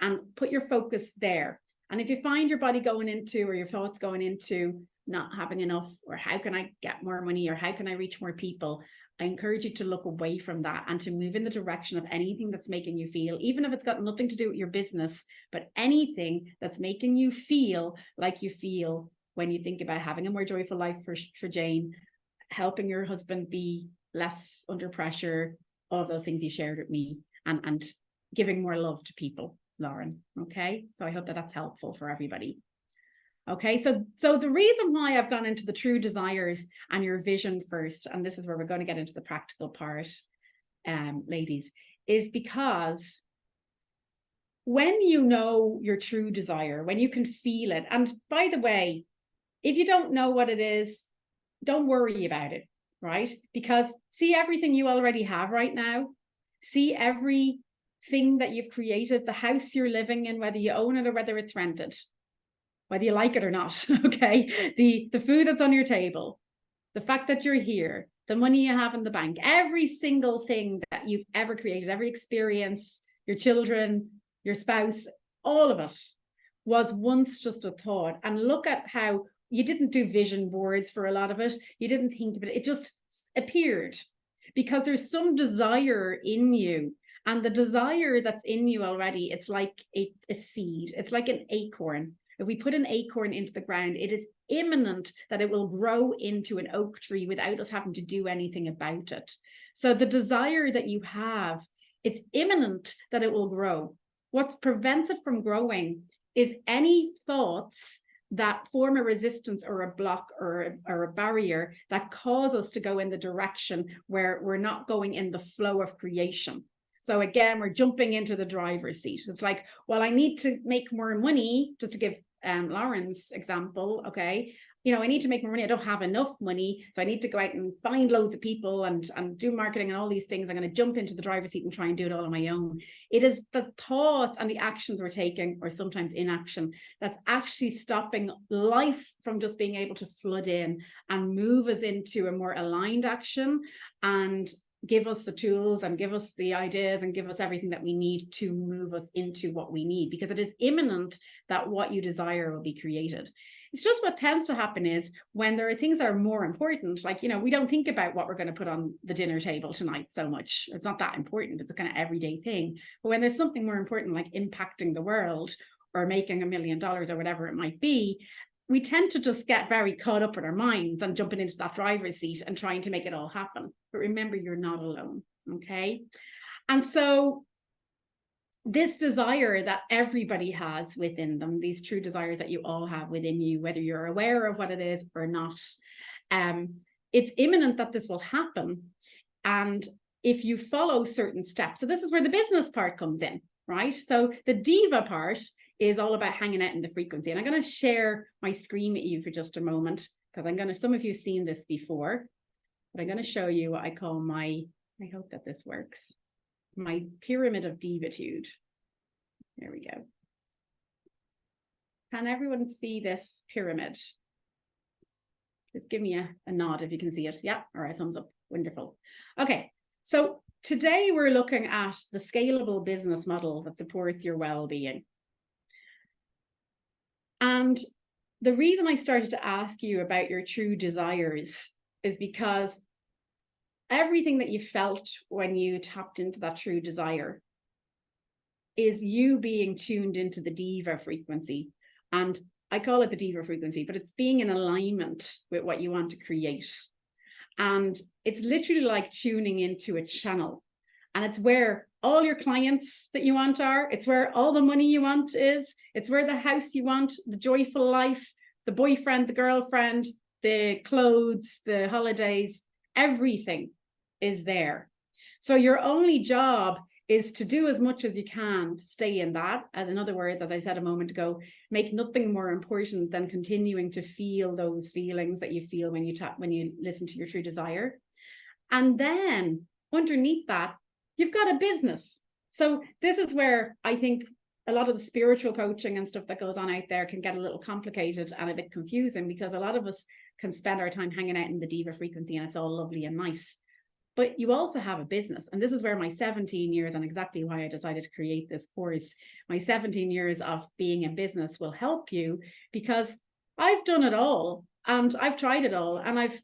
and put your focus there. And if you find your body going into, or your thoughts going into, not having enough, or how can I get more money, or how can I reach more people, I encourage you to look away from that and to move in the direction of anything that's making you feel, even if it's got nothing to do with your business, but anything that's making you feel like you feel when you think about having a more joyful life for Jane, helping your husband be less under pressure, all of those things you shared with me, and giving more love to people, Lauren. Okay, so I hope that that's helpful for everybody. Okay, so the reason why I've gone into the true desires and your vision first, and this is where we're going to get into the practical part, ladies, is because when you know your true desire, when you can feel it, and by the way, if you don't know what it is, don't worry about it, right? Because see everything you already have right now. See everything that you've created, the house you're living in, whether you own it or whether it's rented, whether you like it or not, okay? The food that's on your table, the fact that you're here, the money you have in the bank, every single thing that you've ever created, every experience, your children, your spouse, all of it was once just a thought. And look at how you didn't do vision boards for a lot of it. You didn't think of it. It just appeared because there's some desire in you. And the desire that's in you already, it's like a seed. It's like an acorn. If we put an acorn into the ground, it is imminent that it will grow into an oak tree without us having to do anything about it. So the desire that you have, it's imminent that it will grow. What prevents it from growing is any thoughts that form a resistance or a block or a barrier that cause us to go in the direction where we're not going in the flow of creation. So again, we're jumping into the driver's seat. It's like, well, I need to make more money, just to give Lauren's example, okay, you know, I need to make more money. I don't have enough money. So I need to go out and find loads of people and do marketing and all these things. I'm going to jump into the driver's seat and try and do it all on my own. It is the thoughts and the actions we're taking, or sometimes inaction, that's actually stopping life from just being able to flood in and move us into a more aligned action and give us the tools and give us the ideas and give us everything that we need to move us into what we need, because it is imminent that what you desire will be created. It's just what tends to happen is when there are things that are more important, like, you know, we don't think about what we're going to put on the dinner table tonight so much. It's not that important. It's a kind of everyday thing. But when there's something more important, like impacting the world or making $1 million or whatever it might be, we tend to just get very caught up in our minds and jumping into that driver's seat and trying to make it all happen. But remember, you're not alone, okay? And so this desire that everybody has within them, these true desires that you all have within you, whether you're aware of what it is or not, it's imminent that this will happen. And if you follow certain steps, so this is where the business part comes in, right? So the diva part is all about hanging out in the frequency. And I'm going to share my screen with you for just a moment, because some of you have seen this before, but I'm going to show you what I call I hope that this works, my pyramid of divitude. There we go. Can everyone see this pyramid? Just give me a nod if you can see it. Yeah, all right, thumbs up. Wonderful. Okay, so today we're looking at the scalable business model that supports your well-being. And the reason I started to ask you about your true desires is because everything that you felt when you tapped into that true desire is you being tuned into the diva frequency. And I call it the diva frequency, but it's being in alignment with what you want to create. And it's literally like tuning into a channel. And it's where all your clients that you want are. It's where all the money you want is. It's where the house you want, the joyful life, the boyfriend, the girlfriend, the clothes, the holidays, everything is there. So your only job is to do as much as you can to stay in that. And in other words, as I said a moment ago, make nothing more important than continuing to feel those feelings that you feel when you listen to your true desire. And then underneath that, you've got a business. So this is where I think a lot of the spiritual coaching and stuff that goes on out there can get a little complicated and a bit confusing, because a lot of us can spend our time hanging out in the diva frequency and it's all lovely and nice. But you also have a business. And this is where my 17 years, and exactly why I decided to create this course, my 17 years of being in business will help you, because I've done it all and I've tried it all and I've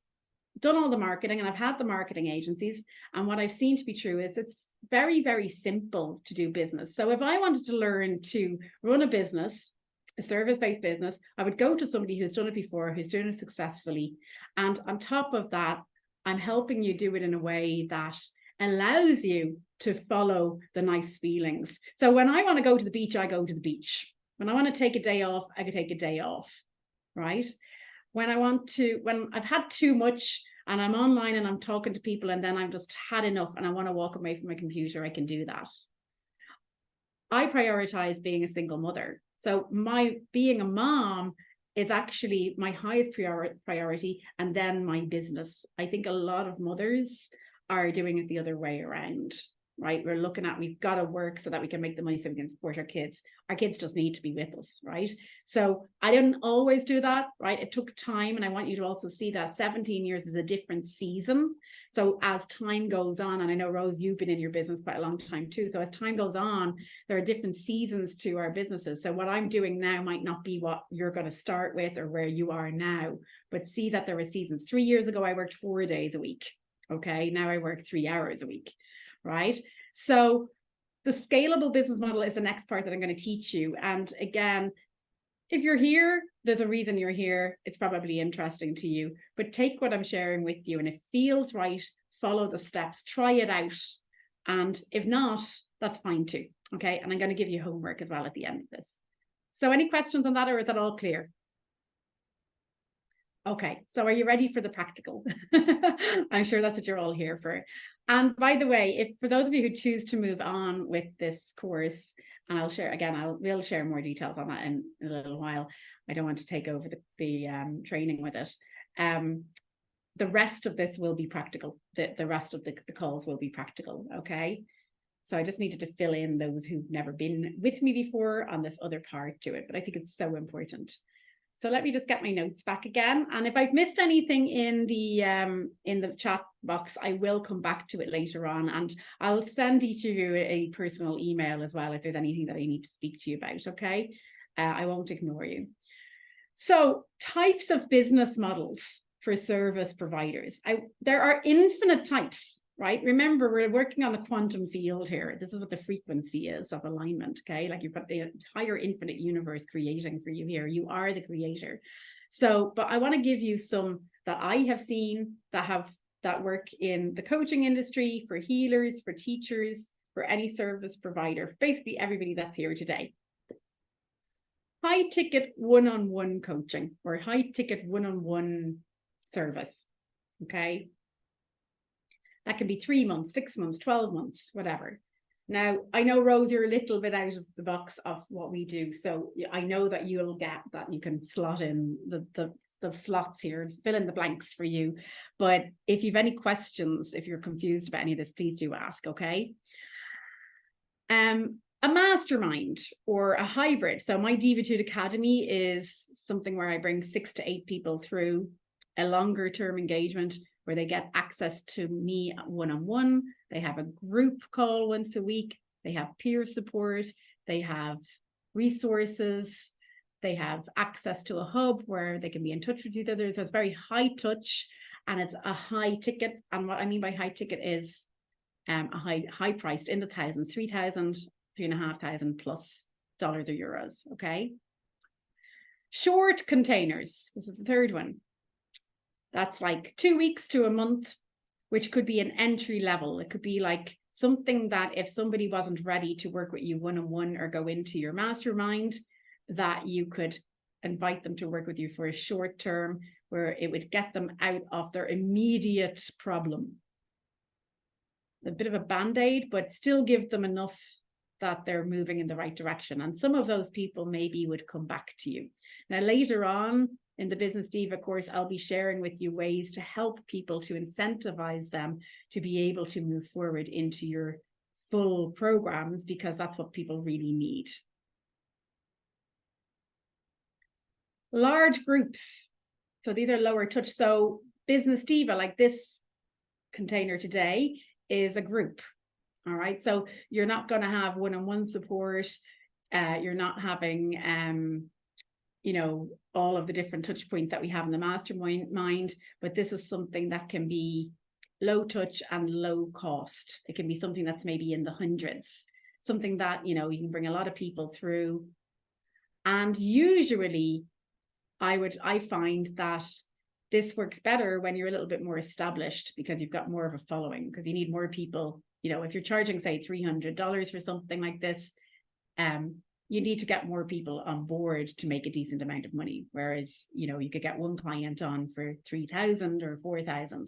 done all the marketing and I've had the marketing agencies. And what I've seen to be true is it's very, very simple to do business. So if I wanted to learn to run a business, a service-based business, I would go to somebody who's done it before, who's doing it successfully. And on top of that, I'm helping you do it in a way that allows you to follow the nice feelings. So when I want to go to the beach, I go to the beach. When I want to take a day off, I can take a day off, right? When I've had too much and I'm online and I'm talking to people and then I've just had enough and I want to walk away from my computer, I can do that. I prioritize being a single mother. So being a mom is actually my highest priority, and then my business. I think a lot of mothers are doing it the other way around, right? We're looking at, we've got to work so that we can make the money so we can support our kids. Our kids just need to be with us, right? So I didn't always do that, right? It took time. And I want you to also see that 17 years is a different season. So as time goes on, and I know, Rose, you've been in your business quite a long time too. So as time goes on, there are different seasons to our businesses. So what I'm doing now might not be what you're going to start with or where you are now, but see that there are seasons. 3 years ago, I worked 4 days a week. Okay, now I work 3 hours a week. Right? So the scalable business model is the next part that I'm going to teach you. And again, if you're here, there's a reason you're here. It's probably interesting to you, but take what I'm sharing with you. And if it feels right, follow the steps, try it out. And if not, that's fine too. Okay. And I'm going to give you homework as well at the end of this. So any questions on that, or is that all clear? Okay, so are you ready for the practical? I'm sure that's what you're all here for. And by the way, if for those of you who choose to move on with this course, and I'll share again, we'll share more details on that in a little while. I don't want to take over the training with it. The rest of this will be practical. The rest of the calls will be practical, okay? So I just needed to fill in those who've never been with me before on this other part to it, but I think it's so important. So let me just get my notes back again. And if I've missed anything in the chat box, I will come back to it later on. And I'll send each of you a personal email as well if there's anything that I need to speak to you about, okay? I won't ignore you. So types of business models for service providers. There are infinite types. Right? Remember, we're working on the quantum field here. This is what the frequency is of alignment, okay? Like you've got the entire infinite universe creating for you here. You are the creator. So, but I want to give you some that I have seen that work in the coaching industry, for healers, for teachers, for any service provider, basically everybody that's here today. High ticket one-on-one coaching or high ticket one-on-one service, okay? That can be 3 months, 6 months, 12 months, whatever. Now, I know, Rose, you're a little bit out of the box of what we do. So I know that you'll get that you can slot in the slots here, just fill in the blanks for you. But if you've any questions, if you're confused about any of this, please do ask, okay? A mastermind or a hybrid. So my Divitude Academy is something where I bring 6 to 8 people through a longer term engagement where they get access to me one-on-one. They have a group call once a week. They have peer support. They have resources. They have access to a hub where they can be in touch with each other. So it's very high touch and it's a high ticket. And what I mean by high ticket is a high priced in the thousands, 3,000, 3,500 plus dollars or euros, okay? Short containers. This is the third one. That's like 2 weeks to a month, which could be an entry level. It could be like something that if somebody wasn't ready to work with you one-on-one or go into your mastermind, that you could invite them to work with you for a short term where it would get them out of their immediate problem. A bit of a band-aid, but still give them enough that they're moving in the right direction. And some of those people maybe would come back to you. Now, later on, in the Business Diva course, I'll be sharing with you ways to help people, to incentivize them to be able to move forward into your full programs, because that's what people really need. Large groups. So these are lower touch. So Business Diva, like this container today, is a group. All right. So you're not going to have one-on-one support. You're not having you know, all of the different touch points that we have in the mastermind, but this is something that can be low touch and low cost. It can be something that's maybe in the hundreds, something that, you know, you can bring a lot of people through. And usually I find that this works better when you're a little bit more established, because you've got more of a following, because you need more people. You know, if you're charging, say, $300 for something like this, you need to get more people on board to make a decent amount of money. Whereas, you know, you could get one client on for 3,000 or 4,000.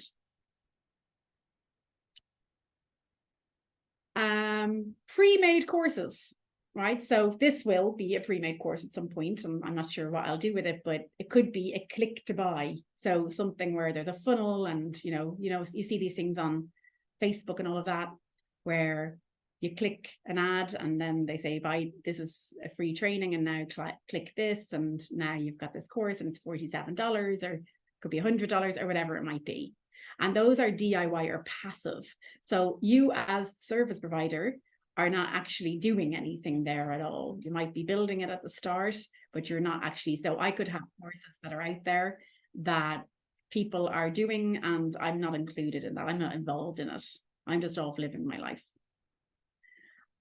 Pre-made courses, right? So this will be a pre-made course at some point, and I'm not sure what I'll do with it, but it could be a click to buy. So something where there's a funnel, and you see these things on Facebook and all of that, where you click an ad and then they say, buy, this is a free training, and now click this, and now you've got this course and it's $47, or it could be $100 or whatever it might be. And those are DIY or passive. So you as service provider are not actually doing anything there at all. You might be building it at the start, but you're not actually. So I could have courses that are out there that people are doing, and I'm not included in that. I'm not involved in it. I'm just off living my life.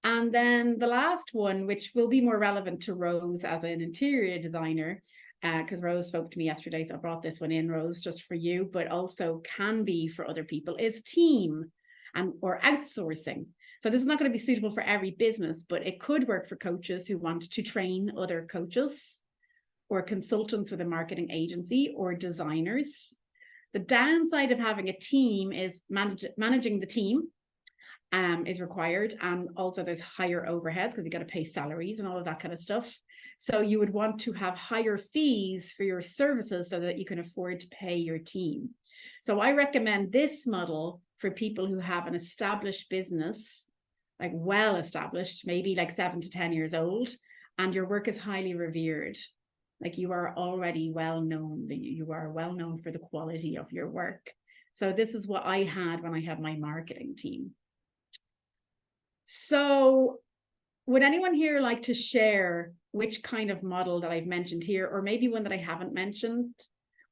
And then the last one, which will be more relevant to Rose as an interior designer, because Rose spoke to me yesterday, so I brought this one in, Rose, just for you, but also can be for other people, is team or outsourcing. So this is not going to be suitable for every business, but it could work for coaches who want to train other coaches, or consultants with a marketing agency, or designers. The downside of having a team is managing the team is required. And also there's higher overheads because you got to pay salaries and all of that kind of stuff. So you would want to have higher fees for your services so that you can afford to pay your team. So I recommend this model for people who have an established business, like well established, maybe like 7 to 10 years old, and your work is highly revered. Like you are already well known, you are well known for the quality of your work. So this is what I had when I had my marketing team. So would anyone here like to share which kind of model that I've mentioned here, or maybe one that I haven't mentioned,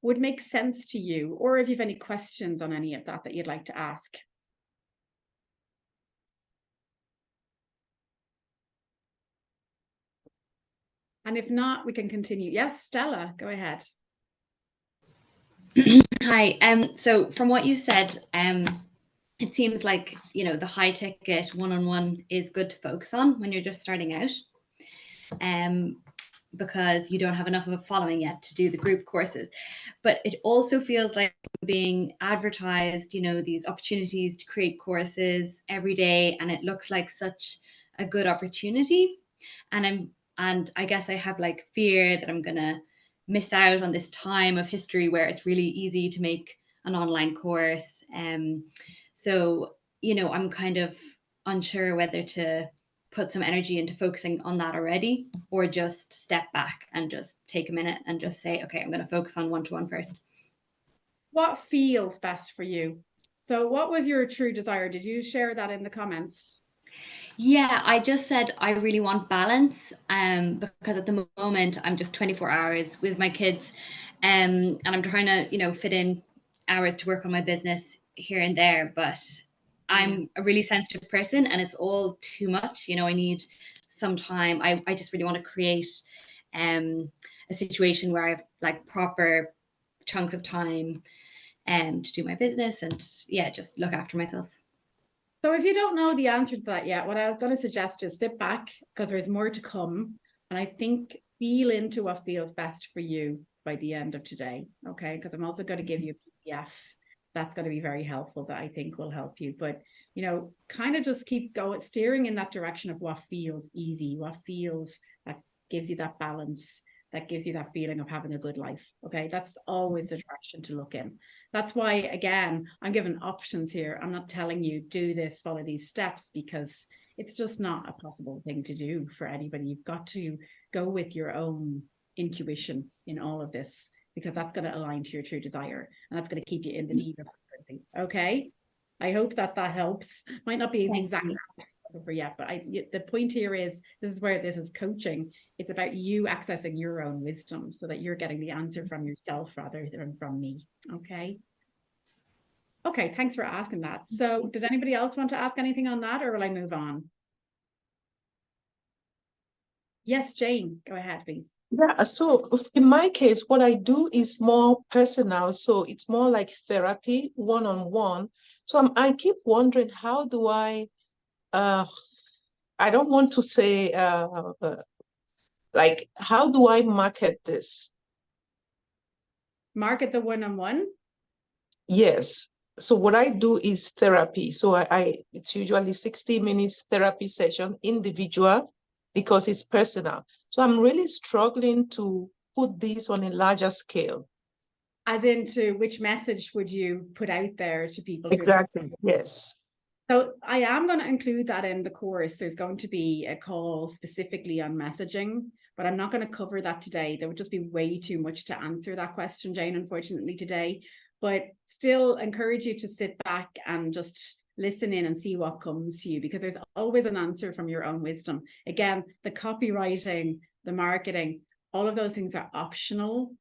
would make sense to you, or if you have any questions on any of that that you'd like to ask? And if not, we can continue. Yes, Stella, go ahead. Hi. So from what you said, it seems like, you know, the high ticket one-on-one is good to focus on when you're just starting out, because you don't have enough of a following yet to do the group courses. But it also feels like being advertised, you know, these opportunities to create courses every day, and it looks like such a good opportunity. And I guess I have like fear that I'm gonna miss out on this time of history where it's really easy to make an online course. So, you know, I'm kind of unsure whether to put some energy into focusing on that already, or just step back and just take a minute and just say, okay, I'm going to focus on one-to-one first. What feels best for you? So what was your true desire? Did you share that in the comments? Yeah, I just said I really want balance, because at the moment I'm just 24 hours with my kids, and I'm trying to, you know, fit in hours to work on my business here and there, but I'm a really sensitive person and it's all too much. You know, I need some time. I just really want to create a situation where I have like proper chunks of time to do my business and yeah, just look after myself. So if you don't know the answer to that yet, what I was going to suggest is sit back because there's more to come. And I think feel into what feels best for you by the end of today. Okay. Because I'm also going to give you a PDF that's going to be very helpful that I think will help you. But, you know, kind of just keep going, steering in that direction of what feels easy, what feels that gives you that balance, that gives you that feeling of having a good life. Okay. That's always the direction to look in. That's why, again, I'm giving options here. I'm not telling you do this, follow these steps, because it's just not a possible thing to do for anybody. You've got to go with your own intuition in all of this, because that's going to align to your true desire and that's going to keep you in the diva frequency. Okay. I hope that helps. Might not be the exact for yet, but the point here is this is where this is coaching. It's about you accessing your own wisdom so that you're getting the answer from yourself rather than from me. Okay. Okay, thanks for asking that. So did anybody else want to ask anything on that, or will I move on? Yes, Jane, go ahead, please. Yeah, so in my case, what I do is more personal. So it's more like therapy, one-on-one. So I keep wondering, how do I don't want to say, like, how do I market this? Market the one-on-one? Yes. So what I do is therapy. So it's usually 60 minutes therapy session, individual, because it's personal. So I'm really struggling to put this on a larger scale. As into which message would you put out there to people? Exactly, yes. So I am going to include that in the course. There's going to be a call specifically on messaging, but I'm not going to cover that today. There would just be way too much to answer that question, Jane, unfortunately, today. But still encourage you to sit back and just listen in and see what comes to you, because there's always an answer from your own wisdom. Again, the copywriting, the marketing, all of those things are optional.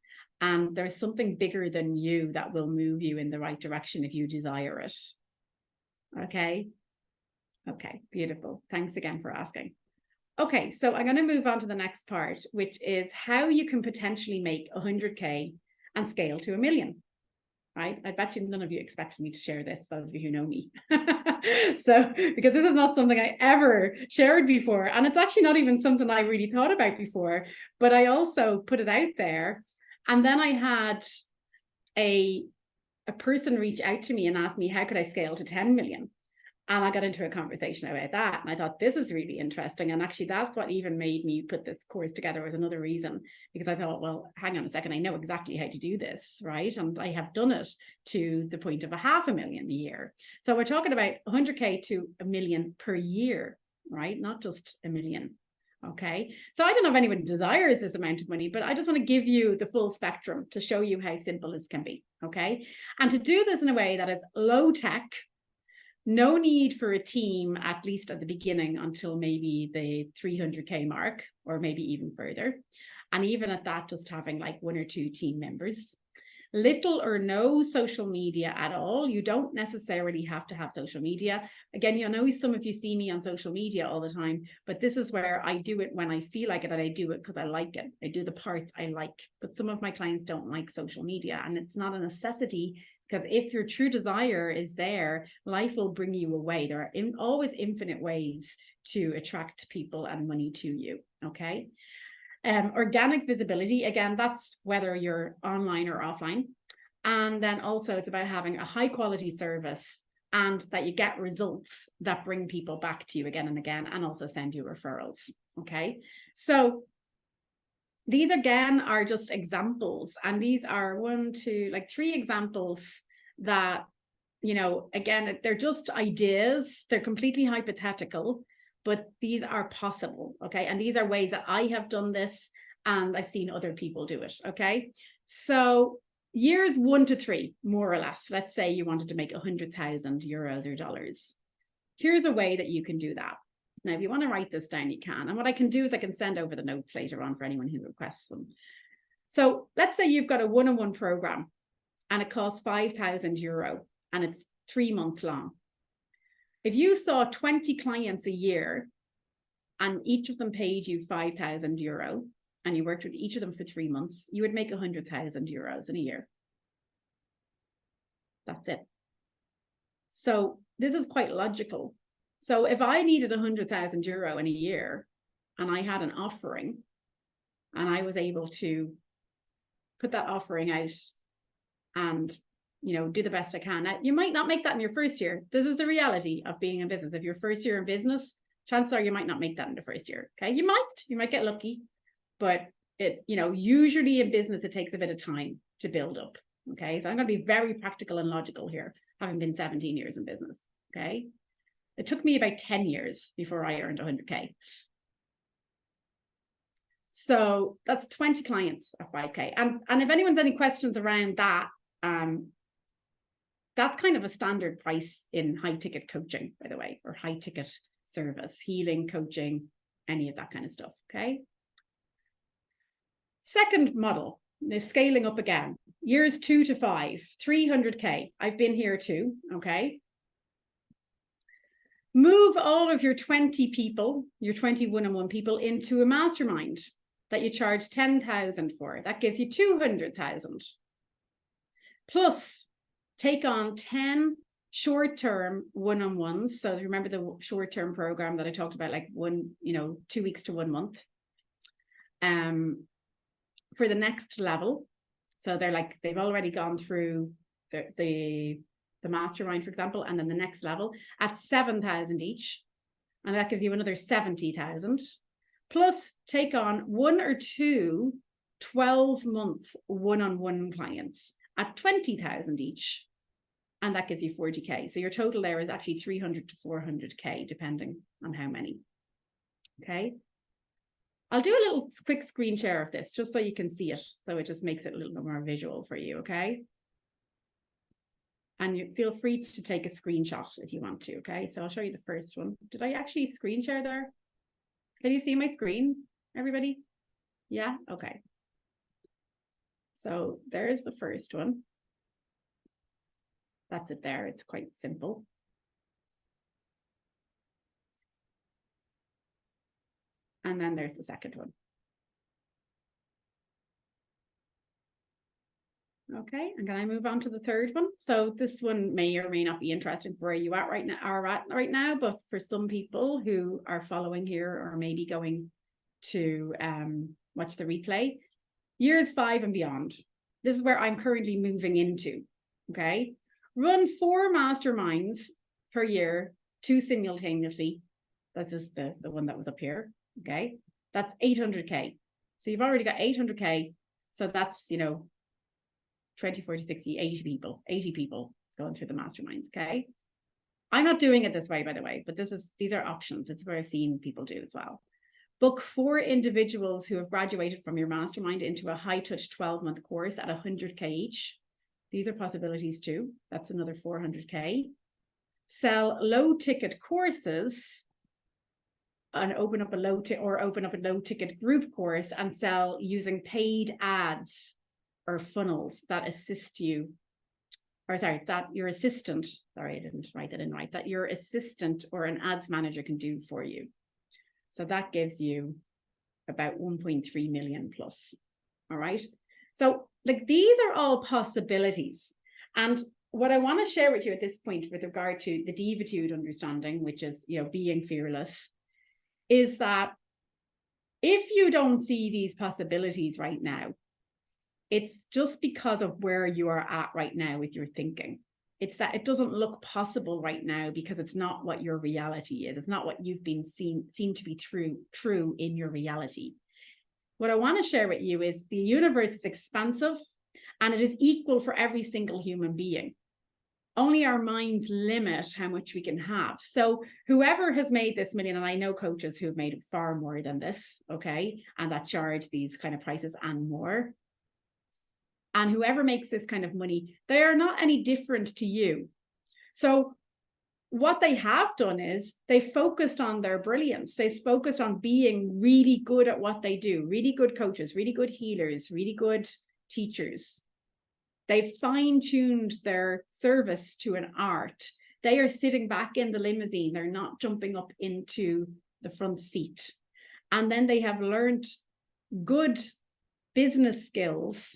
And there's something bigger than you that will move you in the right direction if you desire it. Okay. Okay, beautiful. Thanks again for asking. Okay, so I'm going to move on to the next part, which is how you can potentially make 100K and scale to 1 million. Right? I bet you none of you expected me to share this, those of you who know me. So, because this is not something I ever shared before, and it's actually not even something I really thought about before, but I also put it out there. And then I had a person reach out to me and ask me, how could I scale to 10 million? And I got into a conversation about that. And I thought, this is really interesting. And actually, that's what even made me put this course together, was another reason, because I thought, well, hang on a second, I know exactly how to do this, right? And I have done it to the point of $500,000 a year. So we're talking about 100K to $1 million per year, right? Not just $1 million. Okay. So I don't know if anyone desires this amount of money, but I just want to give you the full spectrum to show you how simple this can be. Okay. And to do this in a way that is low tech, no need for a team, at least at the beginning, until maybe the 300K mark, or maybe even further. And even at that, just having like 1 or 2 team members. Little or no social media at all. You don't necessarily have to have social media. Again, you know, some of you see me on social media all the time, but this is where I do it when I feel like it, and I do it because I like it. I do the parts I like, but some of my clients don't like social media, and it's not a necessity, because if your true desire is there, life will bring you a way. There are always infinite ways to attract people and money to you, okay? Organic visibility, again, that's whether you're online or offline. And then also it's about having a high quality service, and that you get results that bring people back to you again and again, and also send you referrals. Okay. So these again are just examples. And these are 3 examples that, you know, again, they're just ideas. They're completely hypothetical, but these are possible, okay? And these are ways that I have done this, and I've seen other people do it, okay? So years 1 to 3, more or less, let's say you wanted to make 100,000 euros or dollars. Here's a way that you can do that. Now, if you want to write this down, you can. And what I can do is I can send over the notes later on for anyone who requests them. So let's say you've got a one-on-one program, and it costs 5,000 euro, and it's 3 months long. If you saw 20 clients a year, and each of them paid you 5,000 euro, and you worked with each of them for 3 months, you would make 100,000 euros in a year. That's it. So this is quite logical. So if I needed 100,000 euro in a year, and I had an offering, and I was able to put that offering out and, you know, do the best I can. Now, you might not make that in your first year. This is the reality of being in business. If you're first year in business, chances are you might not make that in the first year. Okay, you might get lucky, but it, you know, usually in business it takes a bit of time to build up. Okay, so I'm going to be very practical and logical here, having been 17 years in business. Okay, it took me about 10 years before I earned 100K. So that's 20 clients at 5K. And if anyone's any questions around that, that's kind of a standard price in high ticket coaching, by the way, or high ticket service, healing, coaching, any of that kind of stuff. Okay. Second model is scaling up again. Years 2 to 5, 300K. I've been here too. Okay. Move all of your 20 people, your 20 one-on-one people, into a mastermind that you charge 10,000 for. That gives you 200,000. Plus, take on 10 short-term one-on-ones. So remember the short-term program that I talked about, like 2 weeks to 1 month. For the next level. So they've already gone through the mastermind, for example, and then the next level at 7,000 each. And that gives you another 70,000. Plus, take on 1 or 2 12-month one-on-one clients at 20,000 each, and that gives you 40K. So your total there is actually 300 to 400K, depending on how many. Okay. I'll do a little quick screen share of this just so you can see it. So it just makes it a little bit more visual for you. Okay. And you feel free to take a screenshot if you want to. Okay. So I'll show you the first one. Did I actually screen share there? Can you see my screen, everybody? Yeah. Okay. So there's the first one. That's it there. It's quite simple. And then there's the second one. Okay, and can I move on to the third one? So this one may or may not be interesting for where you are right now, but for some people who are following here or maybe going to watch the replay, years 5 and beyond. This is where I'm currently moving into. Okay, run 4 masterminds per year 2 simultaneously. This is the one that was up here. Okay. That's 800K. So you've already got 800K. So that's, you know, 20, 40, 60, 80 people going through the masterminds. Okay. I'm not doing it this way, by the way, but these are options. It's where I've seen people do as well. Book 4 individuals who have graduated from your mastermind into a high touch 12-month course at 100K each. These are possibilities too. That's another 400K. Sell low ticket courses and open up a low ticket group course and sell using paid ads or funnels that assist you. Or sorry, that your assistant, sorry, I didn't write that in right, that your assistant or an ads manager can do for you. So that gives you about 1.3 million plus. All right. So like these are all possibilities. And what I want to share with you at this point with regard to the Divitude understanding, which is, you know, being fearless, is that if you don't see these possibilities right now, it's just because of where you are at right now with your thinking. It's that it doesn't look possible right now because it's not what your reality is. It's not what you've been seen to be true in your reality. What I want to share with you is the universe is expansive and it is equal for every single human being. Only our minds limit how much we can have. So whoever has made this million, and I know coaches who have made far more than this, okay, and that charge these kind of prices and more. And whoever makes this kind of money, they are not any different to you. So what they have done is they focused on their brilliance. They focused on being really good at what they do, really good coaches, really good healers, really good teachers. They've fine-tuned their service to an art. They are sitting back in the limousine. They're not jumping up into the front seat. And then they have learned good business skills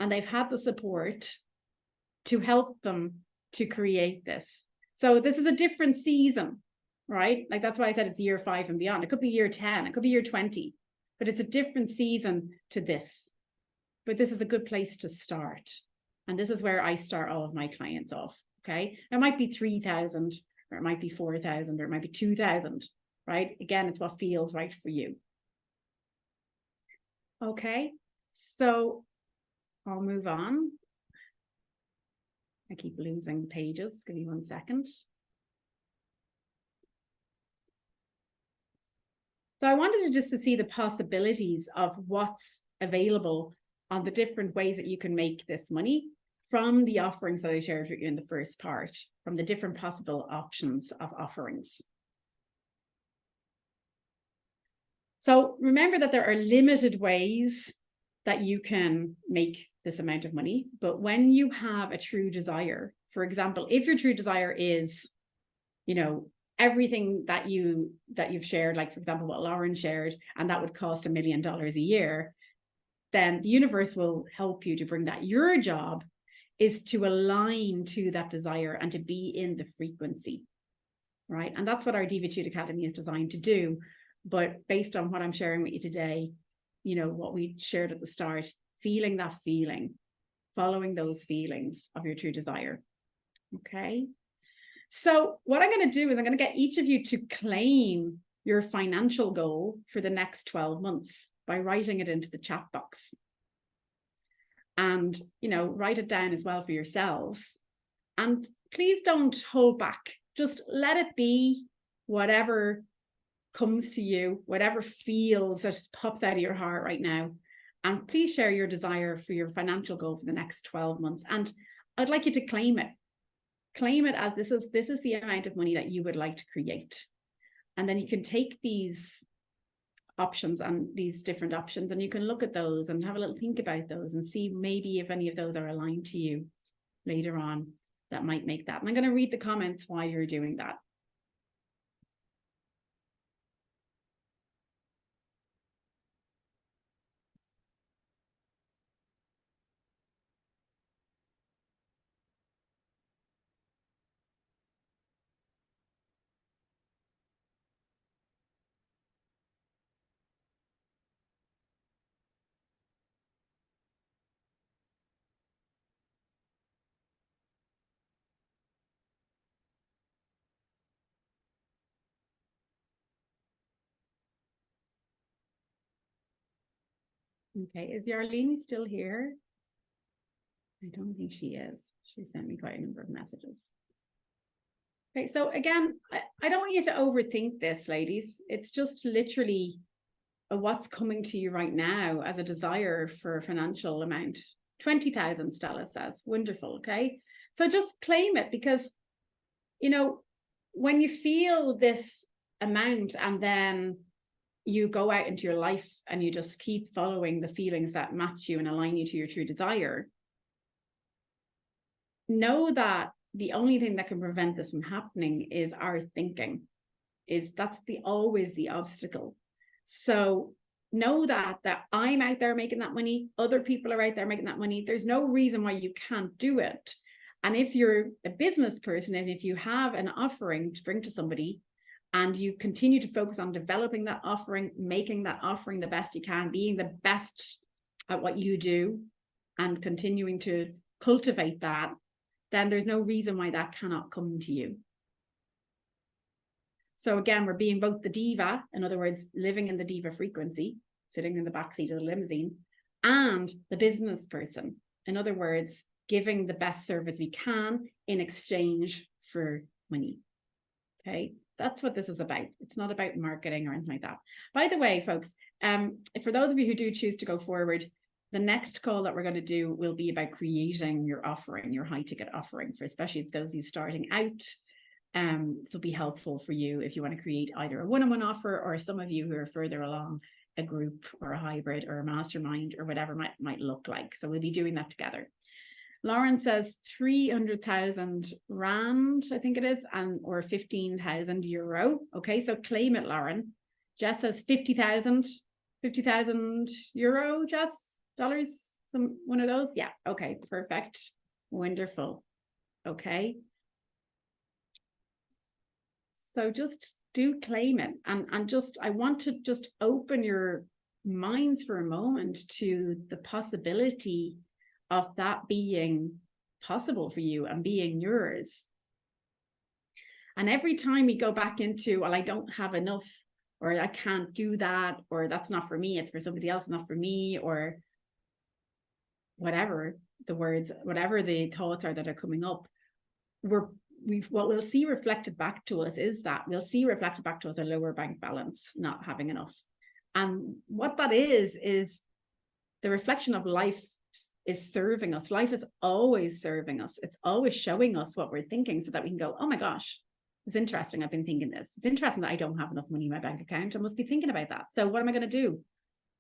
and they've had the support to help them to create this. So this is a different season, right? Like that's why I said it's year 5 and beyond. It could be year 10, it could be year 20, but it's a different season to this. But this is a good place to start. And this is where I start all of my clients off, okay? It might be 3,000 or it might be 4,000 or it might be 2,000, right? Again, it's what feels right for you. Okay, so I'll move on. I keep losing pages. Give me 1 second. So I wanted to just to see the possibilities of what's available on the different ways that you can make this money from the offerings that I shared with you in the first part, from the different possible options of offerings. So remember that there are limited ways that you can make this amount of money, but when you have a true desire, for example, if your true desire is, you know, everything that you've shared, like for example, what Lauren shared, and that would cost $1 million a year, then the universe will help you to bring that. Your job is to align to that desire and to be in the frequency, right? And that's what our Divitude Academy is designed to do. But based on what I'm sharing with you today, you know, what we shared at the start, feeling that feeling, following those feelings of your true desire. Okay. So what I'm going to do is I'm going to get each of you to claim your financial goal for the next 12 months by writing it into the chat box. And, you know, write it down as well for yourselves. And please don't hold back. Just let it be whatever comes to you, whatever feels that pops out of your heart right now. And please share your desire for your financial goal for the next 12 months. And I'd like you to claim it. Claim it as this is the amount of money that you would like to create. And then you can take these options and these different options and you can look at those and have a little think about those and see maybe if any of those are aligned to you later on that might make that. And I'm going to read the comments while you're doing that. Okay, is Yarlene still here? I don't think she is. She sent me quite a number of messages. Okay, so again, I don't want you to overthink this, ladies. It's just literally what's coming to you right now as a desire for a financial amount. 20,000, Stella says. Wonderful, okay? So just claim it, because, you know, when you feel this amount and then you go out into your life and you just keep following the feelings that match you and align you to your true desire, know that the only thing that can prevent this from happening is our thinking. That's always the obstacle. So know that I'm out there making that money, other people are out there making that money. There's no reason why you can't do it. And if you're a business person and if you have an offering to bring to somebody and you continue to focus on developing that offering, making that offering the best you can, being the best at what you do and continuing to cultivate that, then there's no reason why that cannot come to you. So again, we're being both the diva, in other words, living in the diva frequency, sitting in the backseat of the limousine, and the business person. In other words, giving the best service we can in exchange for money. Okay, that's what this is about. It's not about marketing or anything like that. By the way, folks, for those of you who do choose to go forward, the next call that we're going to do will be about creating your offering, your high ticket offering, for especially those who are starting out. So be helpful for you if you want to create either a one-on-one offer, or some of you who are further along, a group or a hybrid or a mastermind or whatever might look like. So we'll be doing that together. Lauren says 300,000 Rand, I think it is, or 15,000 euro. Okay, so claim it, Lauren. Jess says 50,000 euro, Jess, dollars, one of those. Yeah, okay, perfect. Wonderful. Okay. So just do claim it, and just, I want to just open your minds for a moment to the possibility of that being possible for you and being yours. And every time we go back into, well, I don't have enough, or I can't do that, or that's not for me, it's for somebody else, not for me, or whatever the words, whatever the thoughts are that are coming up, what we'll see reflected back to us is that we'll see reflected back to us a lower bank balance, not having enough. And what that is the reflection of life is serving us. Life is always serving us. It's always showing us what we're thinking so that we can go, oh my gosh, it's interesting. I've been thinking this. It's interesting that I don't have enough money in my bank account. I must be thinking about that. So what am I going to do?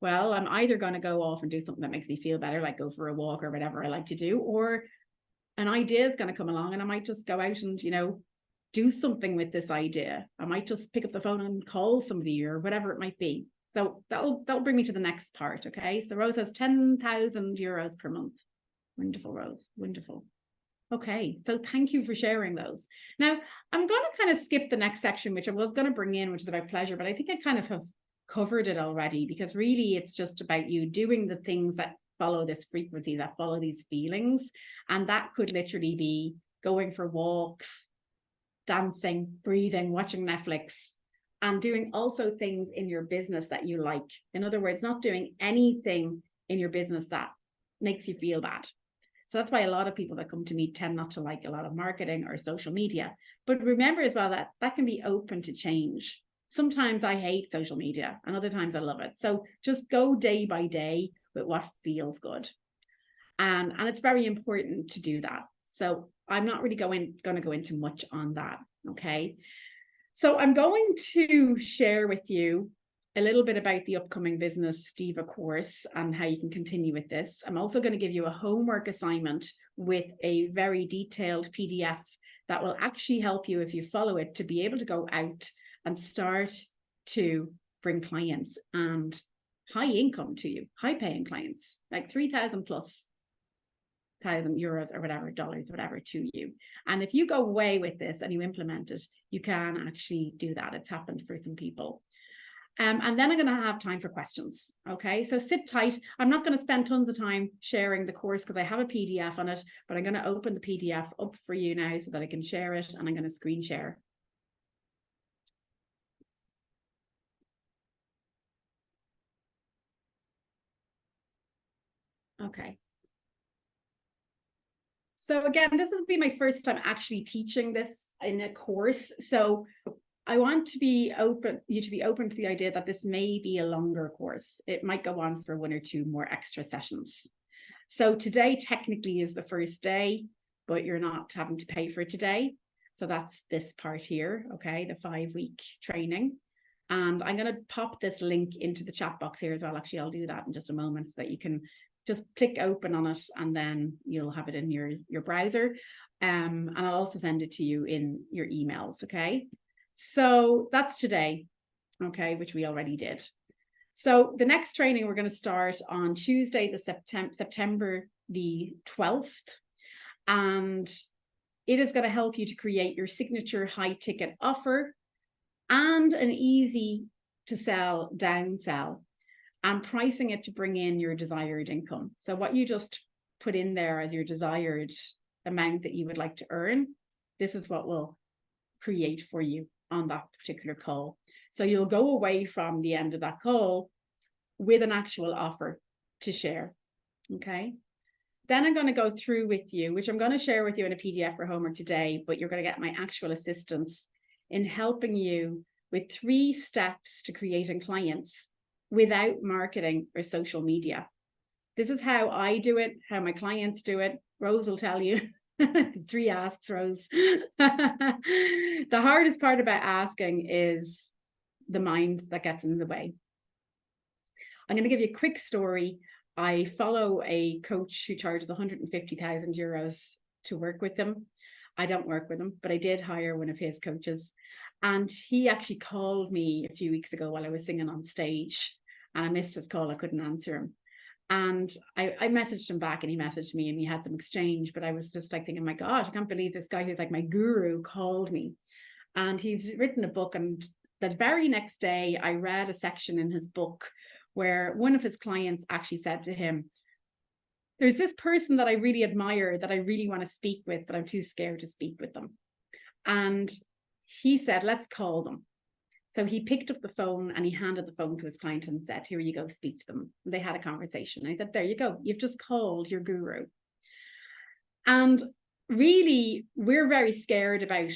Well, I'm either going to go off and do something that makes me feel better, like go for a walk or whatever I like to do, or an idea is going to come along and I might just go out and, do something with this idea. I might just pick up the phone and call somebody or whatever it might be. So that'll bring me to the next part. Okay. So Rose has 10,000 euros per month. Wonderful, Rose. Wonderful. Okay. So thank you for sharing those. Now I'm going to kind of skip the next section, which I was going to bring in, which is about pleasure, but I think I kind of have covered it already, because really it's just about you doing the things that follow this frequency, that follow these feelings. And that could literally be going for walks, dancing, breathing, watching Netflix, and doing also things in your business that you like. In other words, not doing anything in your business that makes you feel bad. So that's why a lot of people that come to me tend not to like a lot of marketing or social media. But remember as well that that can be open to change. Sometimes I hate social media and other times I love it. So just go day by day with what feels good. And it's very important to do that. So I'm not really going to go into much on that. Okay. So I'm going to share with you a little bit about the upcoming Business Diva course and how you can continue with this. I'm also going to give you a homework assignment with a very detailed PDF that will actually help you, if you follow it, to be able to go out and start to bring clients and high income to you, high paying clients, like 3,000 plus thousand euros or whatever, dollars, whatever, to you. And if you go away with this and you implement it, you can actually do that. It's happened for some people. And then I'm going to have time for questions. Okay, so sit tight. I'm not going to spend tons of time sharing the course because I have a PDF on it, but I'm going to open the PDF up for you now so that I can share it, and I'm going to screen share. Okay. So again, this will be my first time actually teaching this in a course. So I want to be open, you to be open to the idea that this may be a longer course. It might go on for 1 or 2 more extra sessions. So today technically is the first day, but you're not having to pay for it today. So that's this part here, okay, the 5-week training. And I'm going to pop this link into the chat box here as well. Actually, I'll do that in just a moment so that you can just click open on it and then you'll have it in your browser. And I'll also send it to you in your emails, okay? So that's today, okay, which we already did. So the next training we're going to start on Tuesday, the September the 12th. And it is going to help you to create your signature high ticket offer and an easy to sell downsell, and pricing it to bring in your desired income. So what you just put in there as your desired amount that you would like to earn, this is what we'll create for you on that particular call. So you'll go away from the end of that call with an actual offer to share, okay? Then I'm going to go through with you, which I'm going to share with you in a PDF for homework today, but you're going to get my actual assistance in helping you with 3 steps to creating clients without marketing or social media. This is how I do it, how my clients do it. Rose will tell you. 3 asks, Rose. The hardest part about asking is the mind that gets in the way. I'm going to give you a quick story. I follow a coach who charges 150,000 euros to work with him. I don't work with him, but I did hire one of his coaches. And he actually called me a few weeks ago while I was singing on stage, and I missed his call. I couldn't answer him. And I messaged him back and he messaged me and we had some exchange, but I was just like thinking, my God, I can't believe this guy who's like my guru called me. And he's written a book, and the very next day I read a section in his book where one of his clients actually said to him, there's this person that I really admire that I really want to speak with, but I'm too scared to speak with them. And he said, let's call them. So he picked up the phone and he handed the phone to his client and said, here you go, speak to them. And they had a conversation. I said, there you go. You've just called your guru. And really, we're very scared about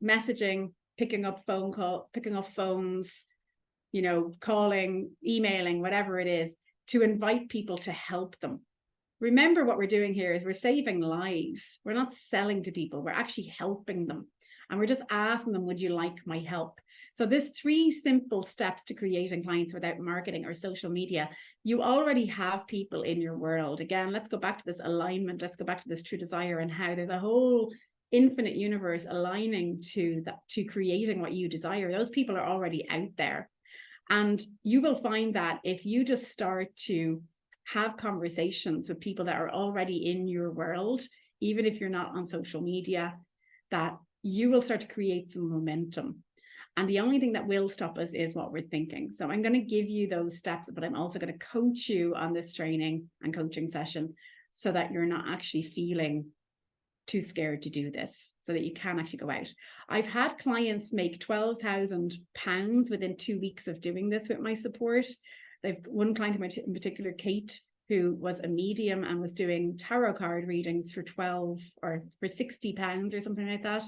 messaging, picking up phones, you know, calling, emailing, whatever it is, to invite people to help them. Remember, what we're doing here is we're saving lives. We're not selling to people. We're actually helping them. And we're just asking them, would you like my help? So there's 3 simple steps to creating clients without marketing or social media. You already have people in your world. Again, let's go back to this alignment. Let's go back to this true desire and how there's a whole infinite universe aligning to that, to creating what you desire. Those people are already out there. And you will find that if you just start to have conversations with people that are already in your world, even if you're not on social media, that you will start to create some momentum. And the only thing that will stop us is what we're thinking. So I'm going to give you those steps, but I'm also going to coach you on this training and coaching session so that you're not actually feeling too scared to do this, so that you can actually go out. I've had clients make £12,000 within 2 weeks of doing this with my support. They've one client in particular, Kate, who was a medium and was doing tarot card readings for £60 or something like that.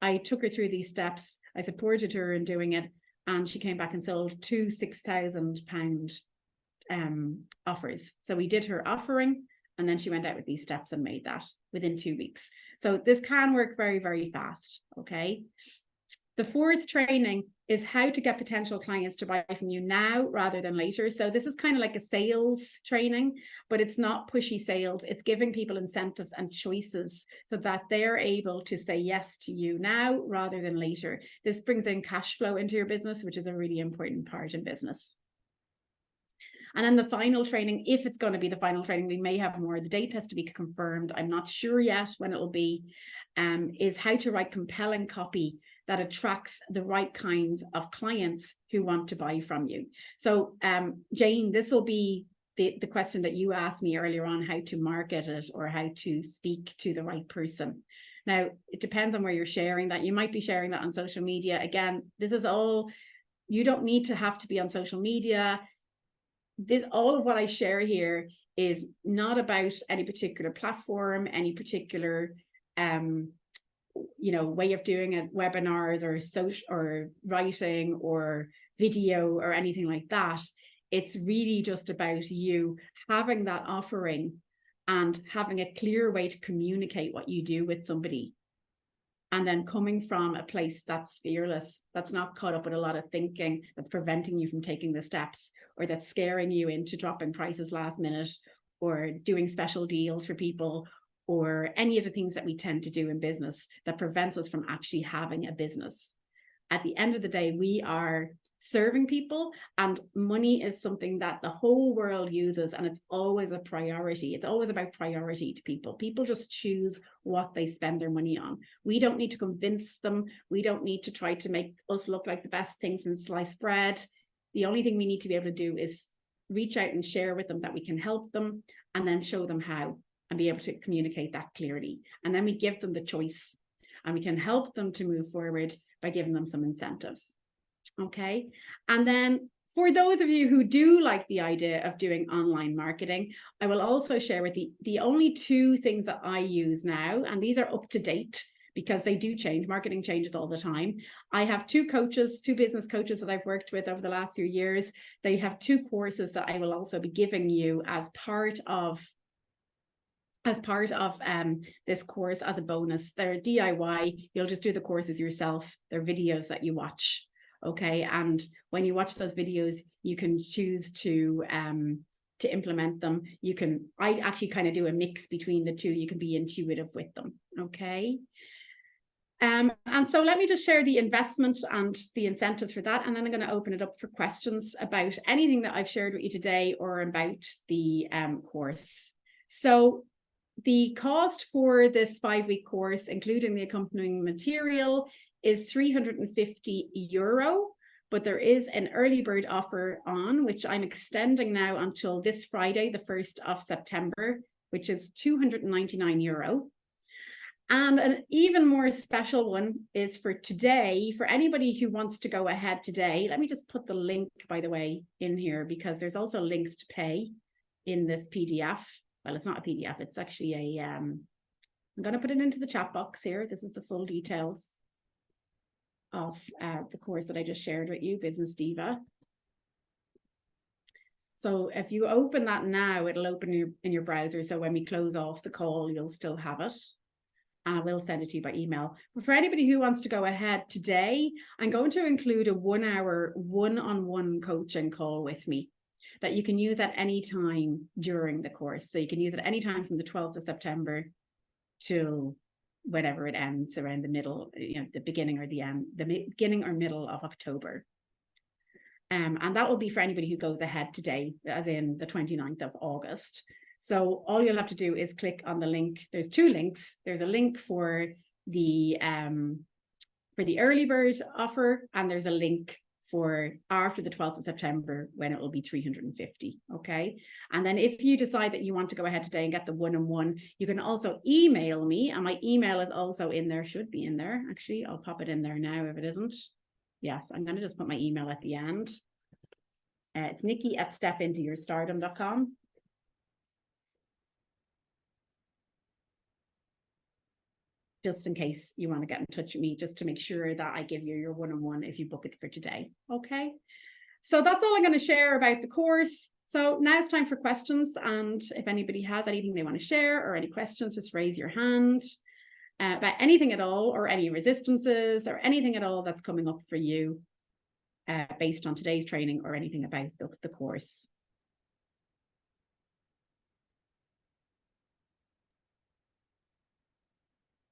I took her through these steps. I supported her in doing it, and she came back and sold 2 £6,000 offers. So we did her offering, and then she went out with these steps and made that within 2 weeks. So this can work very, very fast, okay? The 4th training is how to get potential clients to buy from you now rather than later. So this is kind of like a sales training, but it's not pushy sales. It's giving people incentives and choices so that they're able to say yes to you now rather than later. This brings in cash flow into your business, which is a really important part in business. And then the final training, if it's going to be the final training, we may have more. The date has to be confirmed. I'm not sure yet when it will be, is how to write compelling copy that attracts the right kinds of clients who want to buy from you. So Jane, this will be the question that you asked me earlier on, how to market it or how to speak to the right person. Now, it depends on where you're sharing that. You might be sharing that on social media. Again, this is all, you don't need to have to be on social media. All of what I share here is not about any particular platform, any particular way of doing it, webinars or social or writing or video or anything like that. It's really just about you having that offering and having a clear way to communicate what you do with somebody. And then coming from a place that's fearless, that's not caught up with a lot of thinking, that's preventing you from taking the steps, or that's scaring you into dropping prices last minute, or doing special deals for people, or any of the things that we tend to do in business that prevents us from actually having a business. At the end of the day, we are serving people, and money is something that the whole world uses, and it's always a priority. It's always about priority to people. People just choose what they spend their money on. We don't need to convince them. We don't need to try to make us look like the best things in sliced bread. The only thing we need to be able to do is reach out and share with them that we can help them, and then show them how, and be able to communicate that clearly. And then we give them the choice, and we can help them to move forward by giving them some incentives. Okay. And then for those of you who do like the idea of doing online marketing, I will also share with you the only 2 things that I use now, and these are up to date because they do change. Marketing changes all the time. I have 2 coaches, 2 business coaches that I've worked with over the last few years. They have 2 courses that I will also be giving you as part of this course as a bonus. They're DIY. You'll just do the courses yourself. They're videos that you watch. Okay. And when you watch those videos, you can choose to implement them. I actually kind of do a mix between the 2. You can be intuitive with them. Okay. And so let me just share the investment and the incentives for that. And then I'm going to open it up for questions about anything that I've shared with you today or about the course. So the cost for this 5-week course, including the accompanying material, is €350, but there is an early bird offer on, which I'm extending now until this Friday, the 1st of September, which is €299. And an even more special one is for today, for anybody who wants to go ahead today. Let me just put the link, by the way, in here, because there's also links to pay in this PDF. Well, it's not a PDF, it's actually I'm going to put it into the chat box here. This is the full details of the course that I just shared with you, Business Diva. So if you open that now, it'll open in your browser. So when we close off the call, you'll still have it. And I will send it to you by email. But for anybody who wants to go ahead today, I'm going to include a 1-hour one-on-one coaching call with me that you can use at any time during the course. So you can use it any time from the 12th of September till whenever it ends, around the middle, the beginning or the end, the beginning or middle of October. And that will be for anybody who goes ahead today, as in the 29th of August. So all you'll have to do is click on the link. There's 2 links. There's a link for the early bird offer, and there's a link for after the 12th of September when it will be 350. Okay. And then if you decide that you want to go ahead today and get the one-on-one, you can also email me, and my email is also in there, should be in there. Actually, I'll pop it in there now if it isn't. Yes, I'm going to just put my email at the end. It's Nicki@stepintoyourstardom.com. Just in case you want to get in touch with me, just to make sure that I give you your one-on-one if you book it for today. Okay. So that's all I'm going to share about the course. So now it's time for questions. And if anybody has anything they want to share or any questions, just raise your hand about anything at all, or any resistances or anything at all that's coming up for you based on today's training or anything about the course.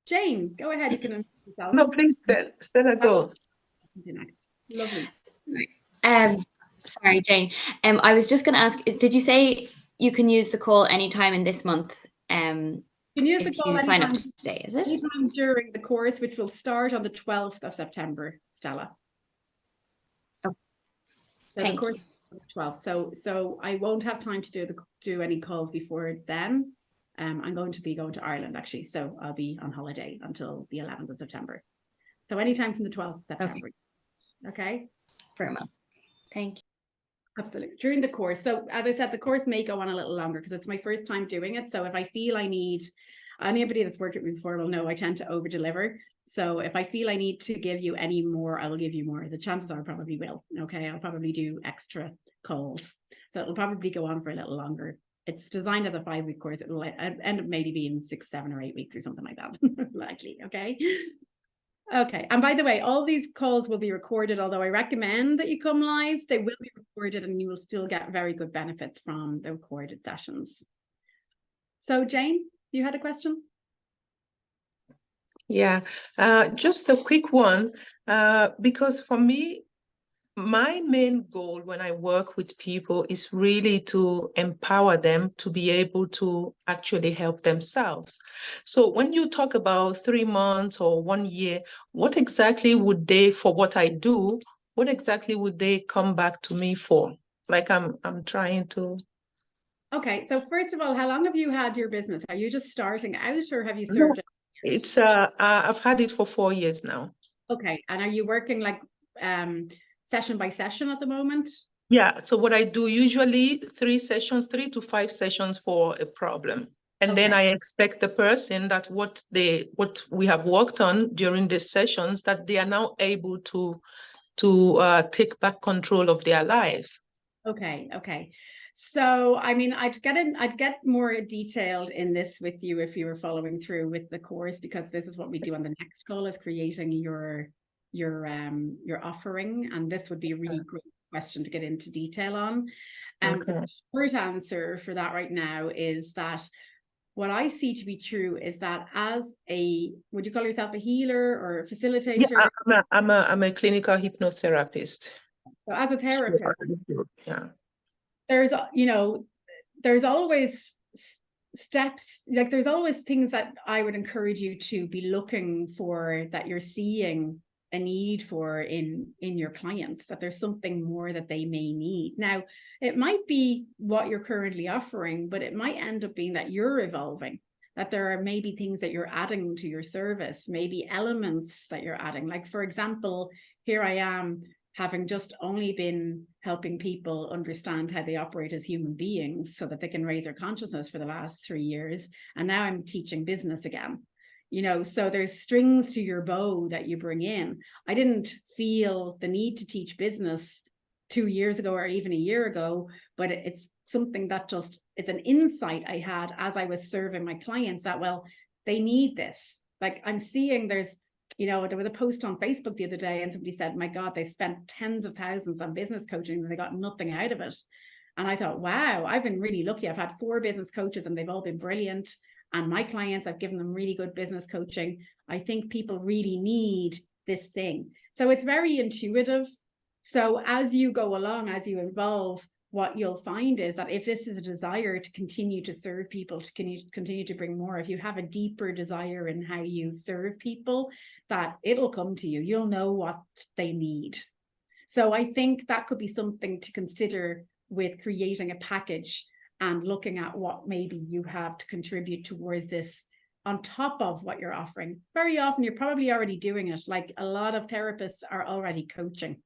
Jane, go ahead. You can unmute yourself. No, please, Stella, go. Next. Lovely. Sorry, Jane. I was just going to ask, did you say you can use the call anytime in this month? You can use the call sign up anytime, today, is it? anytime during the course, which will start on the 12th of September, Stella. Oh, so thank the course you. 12th. So I won't have time to do any calls before then. I'm going to be going to Ireland, actually, so I'll be on holiday until the 11th of September. So anytime from the 12th of September. Okay. For a month. Thank you. Absolutely. During the course. So as I said, the course may go on a little longer because it's my first time doing it. So if I feel I need, anybody that's worked with me before will know I tend to over deliver. So if I feel I need to give you any more, I will give you more. The chances are I probably will. Okay. I'll probably do extra calls. So it'll probably go on for a little longer. It's designed as a 5-week course. It will end up maybe being 6, 7, or 8 weeks or something like that. Likely. Okay. Okay. And by the way, all these calls will be recorded, although I recommend that you come live. They will be recorded and you will still get very good benefits from the recorded sessions. So Jane, you had a question? Yeah, just a quick one, because for me, my main goal when I work with people is really to empower them to be able to actually help themselves. So when you talk about 3 months or 1 year, what exactly would they, for what I do, what exactly would they come back to me for? Like I'm trying to. Okay, so first of all, how long have you had your business? Are you just starting out or have you No, served it? it's I've had it for 4 years now. Okay, and are you working like session by session at the moment? Yeah, so what I do usually 3 to 5 sessions for a problem. And then I expect the person that what we have worked on during these sessions, that they are now able to take back control of their lives. Okay. So, I mean, I'd get more detailed in this with you if you were following through with the course, because this is what we do on the next call, is creating your offering, and this would be a really great question to get into detail on. The short answer for that right now is that what I see to be true is that as would you call yourself a healer or a facilitator? Yeah, I'm a clinical hypnotherapist. So as a therapist, yeah, there's always steps, like there's always things that I would encourage you to be looking for, that you're seeing a need for in your clients, that there's something more that they may need. Now, it might be what you're currently offering, but it might end up being that you're evolving, that there are maybe things that you're adding to your service, maybe elements that you're adding. Like, for example, here I am, having just only been helping people understand how they operate as human beings so that they can raise their consciousness for the last 3 years. And now I'm teaching business again. So there's strings to your bow that you bring in. I didn't feel the need to teach business 2 years ago or even a year ago, but it's something that it's an insight I had as I was serving my clients, that, well, they need this. Like, I'm seeing there was a post on Facebook the other day and somebody said, my God, they spent tens of thousands on business coaching and they got nothing out of it. And I thought, wow, I've been really lucky. I've had 4 business coaches and they've all been brilliant. And my clients, I've given them really good business coaching. I think people really need this thing. So it's very intuitive. So as you go along, as you evolve, what you'll find is that if this is a desire to continue to serve people, to continue to bring more, if you have a deeper desire in how you serve people, that it'll come to you. You'll know what they need. So I think that could be something to consider with creating a package and looking at what maybe you have to contribute towards this on top of what you're offering. Very often you're probably already doing it. Like, a lot of therapists are already coaching.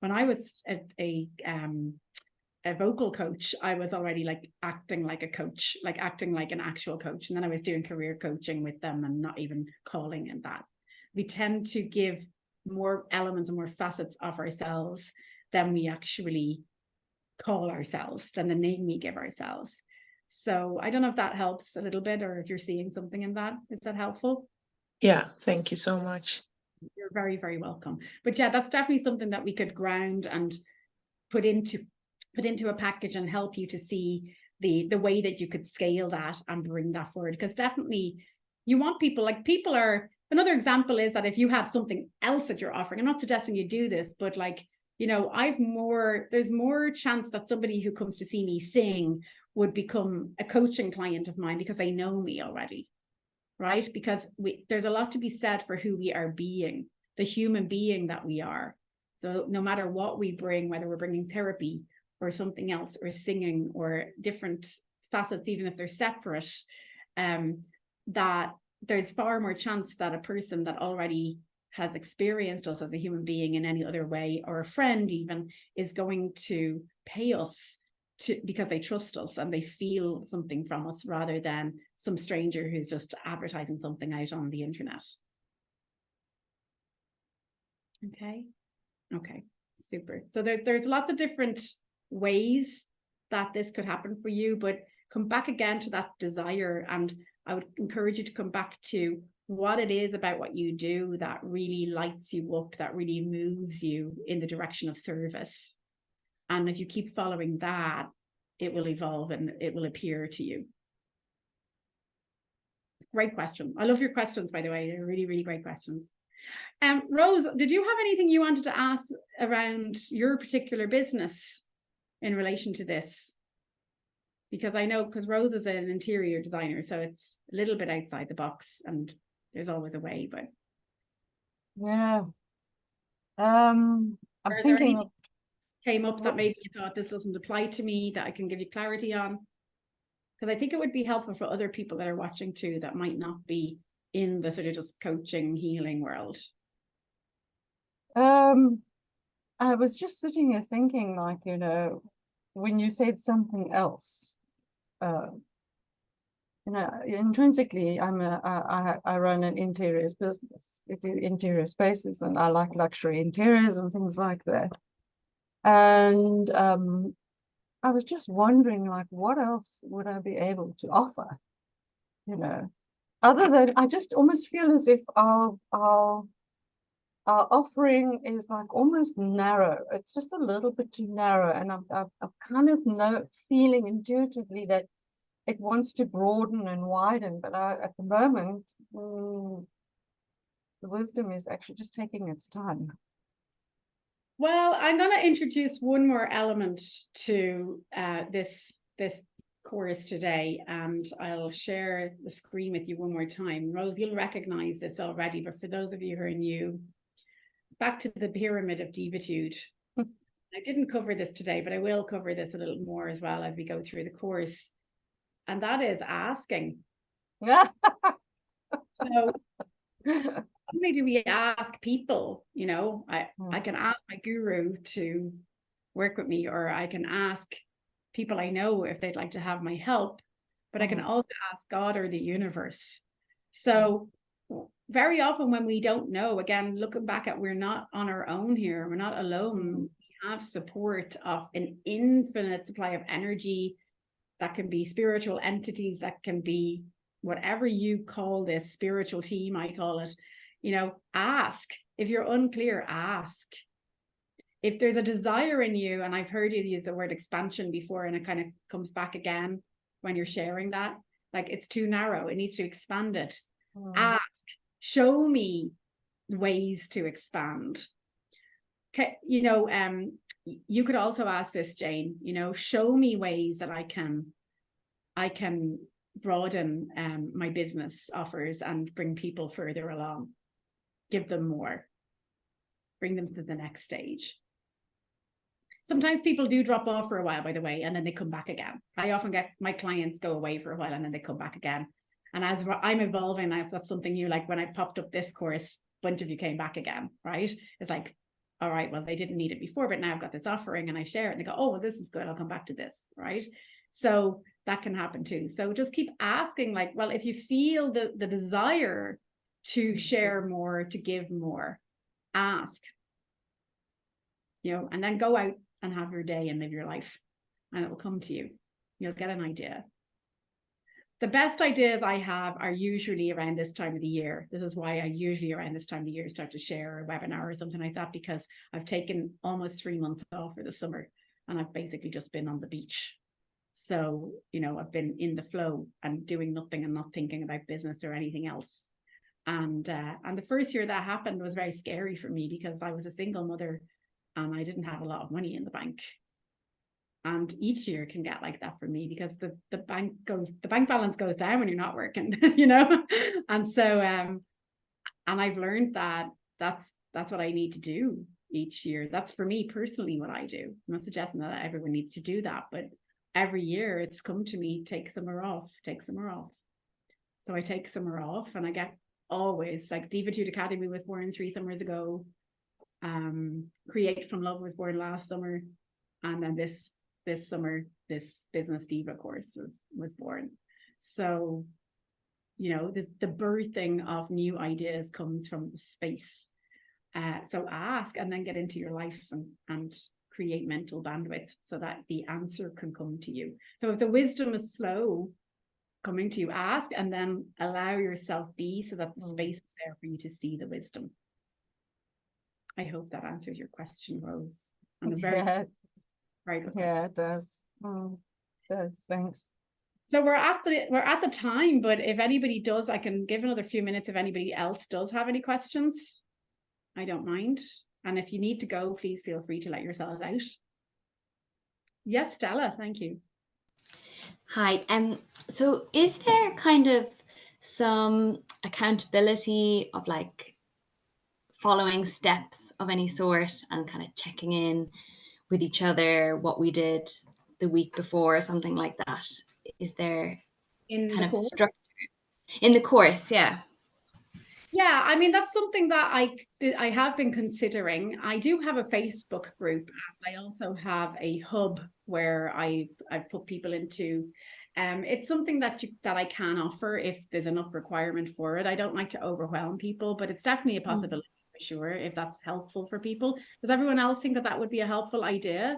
When I was a vocal coach, I was already like acting like a coach, like acting like an actual coach. And then I was doing career coaching with them and not even calling it that. We tend to give more elements and more facets of ourselves than we actually call ourselves, than the name we give ourselves. So I don't know if that helps a little bit, or if you're seeing something in that. Is that helpful? Yeah, thank you so much. You're very, very welcome. But yeah, that's definitely something that we could ground and put into a package and help you to see the way that you could scale that and bring that forward. Because definitely you want people are, another example is that if you have something else that you're offering, I'm not suggesting you do this, but like, there's more chance that somebody who comes to see me sing would become a coaching client of mine because they know me already, right? Because there's a lot to be said for who we are being, the human being that we are. So no matter what we bring, whether we're bringing therapy or something else, or singing, or different facets, even if they're separate, that there's far more chance that a person that already has experienced us as a human being in any other way, or a friend even, is going to pay us because they trust us and they feel something from us, rather than some stranger who's just advertising something out on the internet. Okay, super. So there's lots of different ways that this could happen for you, but come back again to that desire, and I would encourage you to come back to what it is about what you do that really lights you up, that really moves you in the direction of service. And if you keep following that, it will evolve and it will appear to you. Great question. I love your questions, by the way. They're really, really great questions. Rose, did you have anything you wanted to ask around your particular business in relation to this? Because I know, because Rose is an interior designer, so it's a little bit outside the box, and there's always a way, but. Yeah. I'm thinking came up that maybe you thought this doesn't apply to me, that I can give you clarity on? Because I think it would be helpful for other people that are watching too, that might not be in the sort of just coaching, healing world. I was just sitting here thinking, like, you know, when you said something else, you know, intrinsically, I run an interiors business. We do interior spaces, and I like luxury interiors and things like that. And I was just wondering, like, what else would I be able to offer? You know, other than, I just almost feel as if our offering is like almost narrow. It's just a little bit too narrow, and I'm kind of feeling intuitively that it wants to broaden and widen, but at the moment, the wisdom is actually just taking its time. Well, I'm going to introduce one more element to this course today, and I'll share the screen with you one more time. Rose, you'll recognize this already, but for those of you who are new, back to the pyramid of divitude. I didn't cover this today, but I will cover this a little more as well as we go through the course. And that is asking. So not only do we ask people, you know, I can ask my guru to work with me, or I can ask people I know if they'd like to have my help, but I can also ask God or the universe. So very often when we don't know, again, looking back at, we're not on our own here. We're not alone. We have support of an infinite supply of energy. That can be spiritual entities, that can be whatever you call this, spiritual team, I call it. You know, ask. If you're unclear, ask. If there's a desire in you, and I've heard you use the word expansion before, and it kind of comes back again when you're sharing that, like it's too narrow, it needs to expand it. Ask, show me ways to expand. Okay, you know, you could also ask this, Jane, you know, show me ways that I can broaden my business offers and bring people further along, give them more, bring them to the next stage. Sometimes people do drop off for a while, by the way, and then they come back again. I often get my clients go away for a while and then they come back again. And as I'm evolving, that's something new, like when I popped up this course, a bunch of you came back again, right? It's like, all right, well, they didn't need it before, but now I've got this offering, and I share it and they go, oh, well, this is good, I'll come back to this, right? So that can happen too. So just keep asking, like, well, if you feel the desire to share more, to give more, ask, you know, and then go out and have your day and live your life, and it will come to you. You'll get an idea. The best ideas I have are usually around this time of the year. This is why I usually around this time of the year start to share a webinar or something like that, because I've taken almost 3 months off for the summer, and I've basically just been on the beach. So, you know, I've been in the flow and doing nothing and not thinking about business or anything else. And the first year that happened was very scary for me, because I was a single mother and I didn't have a lot of money in the bank. And each year can get like that for me, because the bank balance goes down when you're not working, you know. And so and I've learned that that's what I need to do each year. That's for me personally what I do. I'm not suggesting that everyone needs to do that, but every year it's come to me, take summer off. So I take summer off and I get always. Like Divitude Academy was born 3 summers ago. Create from Love was born last summer, and then this summer this Business Diva course was born. So, you know, the birthing of new ideas comes from the space. So ask, and then get into your life and create mental bandwidth so that the answer can come to you. So if the wisdom is slow coming to you, ask, and then allow yourself be, so that the space is there for you to see the wisdom. I hope that answers your question, Rose. And very good question. Yeah, it does. It does. Thanks. So we're at the time, but if anybody does, I can give another few minutes if anybody else does have any questions. I don't mind. And if you need to go, please feel free to let yourselves out. Yes, Stella, thank you. Hi. So is there kind of some accountability of like following steps of any sort and kind of checking in with each other, what we did the week before or something like that? Is there kind of structure in the course? Yeah. Yeah, I mean, that's something that I have been considering. I do have a Facebook group, and I also have a hub where I put people into. It's something that I can offer if there's enough requirement for it. I don't like to overwhelm people, but it's definitely a possibility for sure, if that's helpful for people. Does everyone else think that would be a helpful idea?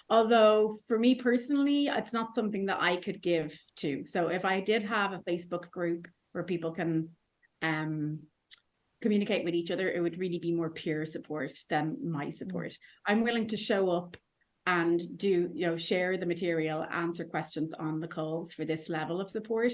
Although for me personally, it's not something that I could give to. So if I did have a Facebook group where people can communicate with each other, it would really be more peer support than my support. I'm willing to show up and do, you know, share the material, answer questions on the calls for this level of support.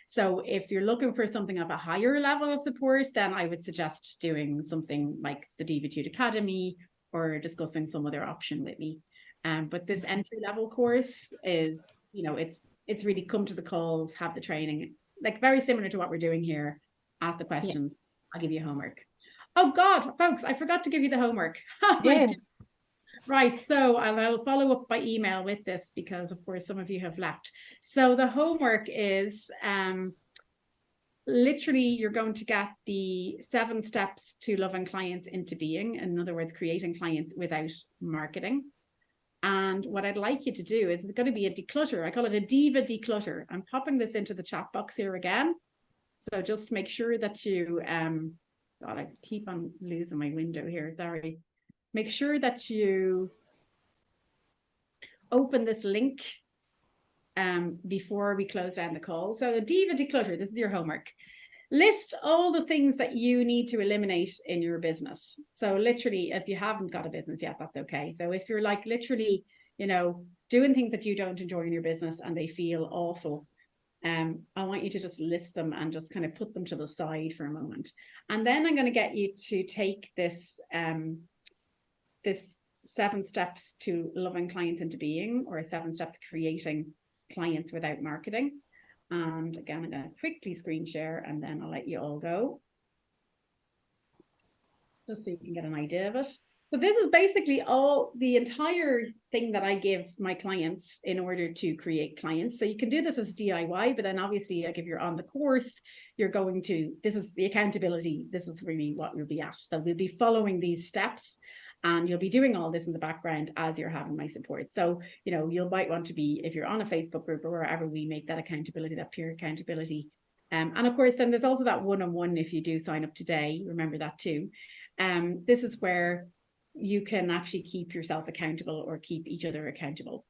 So if you're looking for something of a higher level of support, then I would suggest doing something like the Divitude Academy or discussing some other option with me. But this entry level course is, you know, it's really come to the calls, have the training, like very similar to what we're doing here. Ask the questions. Yeah. I'll give you homework. Oh God, folks, I forgot to give you the homework. Yes. Right, so I'll follow up by email with this because of course some of you have left. So the homework is literally you're going to get the 7 steps to loving clients into being. In other words, creating clients without marketing. And what I'd like you to do is it's going to be a declutter. I call it a diva declutter. I'm popping this into the chat box here again. So just make sure that you, God, I keep on losing my window here, sorry. Make sure that you open this link before we close down the call. So a diva declutter, this is your homework. List all the things that you need to eliminate in your business. So literally, if you haven't got a business yet, that's okay. So if you're like literally, you know, doing things that you don't enjoy in your business and they feel awful, I want you to just list them and just kind of put them to the side for a moment. And then I'm going to get you to take this, this 7 steps to loving clients into being, or 7 steps to creating clients without marketing. And again, I'm going to quickly screen share and then I'll let you all go. Just so you can get an idea of it. So this is basically the entire thing that I give my clients in order to create clients. So you can do this as DIY, but then obviously like if you're on the course, you're going to, this is the accountability. This is really what we'll be at. So we'll be following these steps and you'll be doing all this in the background as you're having my support. So, you know, you might want to be, if you're on a Facebook group or wherever we make that accountability, that peer accountability. And of course, then there's also that one-on-one if you do sign up today, remember that too. This is where you can actually keep yourself accountable or keep each other accountable.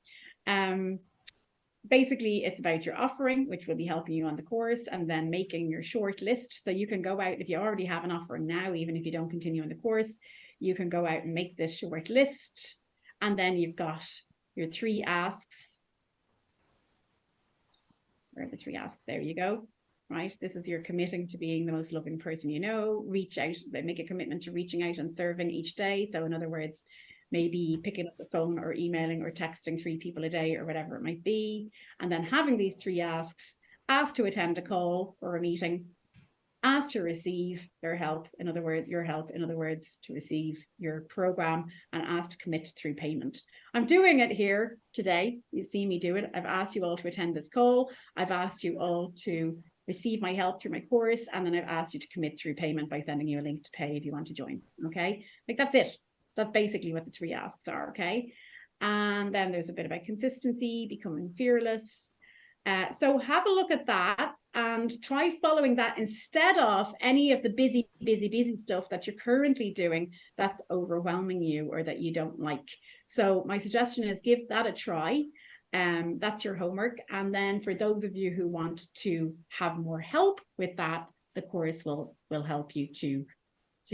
Basically, it's about your offering, which will be helping you on the course, and then making your short list. So you can go out, if you already have an offering now, even if you don't continue on the course, you can go out and make this short list. And then you've got your 3 asks. Where are the 3 asks? There you go. Right, this is your committing to being the most loving person you know. Reach out, make a commitment to reaching out and serving each day. So in other words, maybe picking up the phone or emailing or texting 3 people a day or whatever it might be. And then having these 3 asks: ask to attend a call or a meeting, ask to receive their help, in other words, your help, in other words, to receive your program, and ask to commit through payment. I'm doing it here today. You see me do it. I've asked you all to attend this call. I've asked you all to receive my help through my course, and then I've asked you to commit through payment by sending you a link to pay if you want to join. Okay, like that's it. That's basically what the 3 asks are. Okay, and then there's a bit about consistency, becoming fearless. So have a look at that and try following that instead of any of the busy stuff that you're currently doing that's overwhelming you or that you don't like. So my suggestion is give that a try. That's your homework. And then for those of you who want to have more help with that, the course will help you to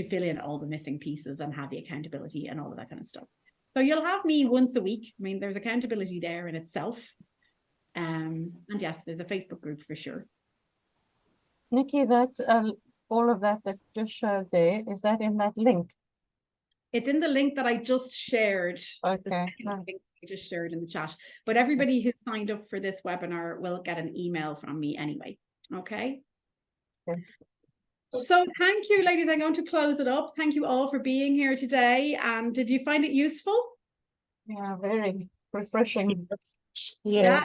fill in all the missing pieces and have the accountability and all of that kind of stuff. So you'll have me once a week. I mean, there's accountability there in itself. And yes, there's a Facebook group for sure. Nicki, that all of that you just showed there, is that in that link? It's in the link that I just shared. Okay. I just shared in the chat. But everybody who signed up for this webinar will get an email from me anyway. Okay. So thank you, ladies. I'm going to close it up. Thank you all for being here today. And did you find it useful? Yeah, very refreshing. Yes. Yeah.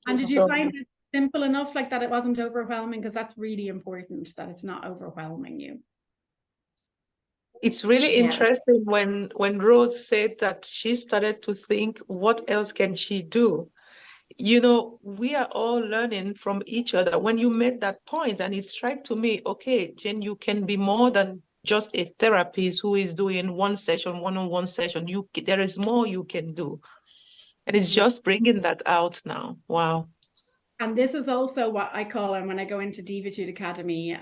And did you find it simple enough, like that it wasn't overwhelming? Because that's really important, that it's not overwhelming you. It's really interesting when Rose said that she started to think, what else can she do? You know, we are all learning from each other. When you made that point, and it struck to me, okay, Jen, you can be more than just a therapist who is doing one session, one-on-one session. There is more you can do. And it's just bringing that out now. Wow. And this is also what I call, and when I go into Divitude Academy,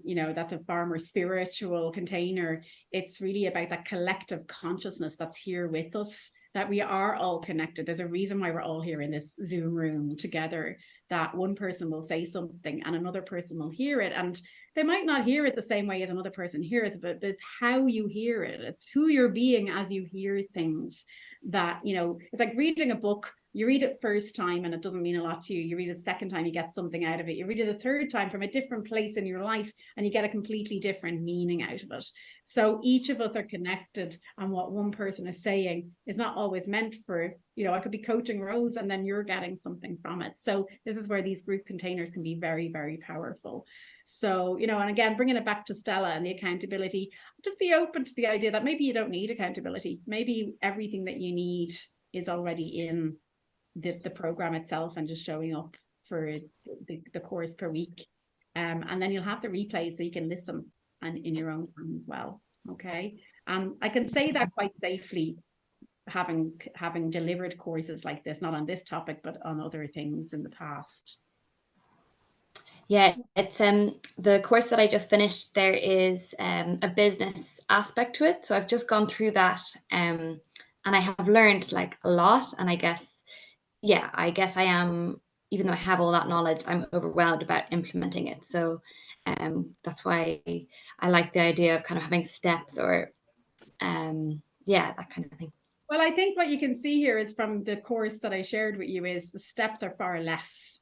you know, that's a far more spiritual container. It's really about that collective consciousness that's here with us, that we are all connected. There's a reason why we're all here in this Zoom room together, that one person will say something and another person will hear it. And they might not hear it the same way as another person hears it, but it's how you hear it. It's who you're being as you hear things. That, you know, it's like reading a book. You read it first time and it doesn't mean a lot to you. You read it the second time, you get something out of it. You read it the third time from a different place in your life and you get a completely different meaning out of it. So each of us are connected, and what one person is saying is not always meant for, you know, I could be coaching Rose and then you're getting something from it. So this is where these group containers can be very, very powerful. So, you know, and again, bringing it back to Stella and the accountability, just be open to the idea that maybe you don't need accountability. Maybe everything that you need is already in the program itself and just showing up for the course per week. And then you'll have the replay so you can listen and in your own time as well. Okay. I can say that quite safely, having delivered courses like this, not on this topic, but on other things in the past. Yeah, it's the course that I just finished, there is a business aspect to it. So I've just gone through that and I have learned like a lot. And I guess I am, even though I have all that knowledge, I'm overwhelmed about implementing it. So that's why I like the idea of kind of having steps or that kind of thing. Well, I think what you can see here is from the course that I shared with you is the steps are far less.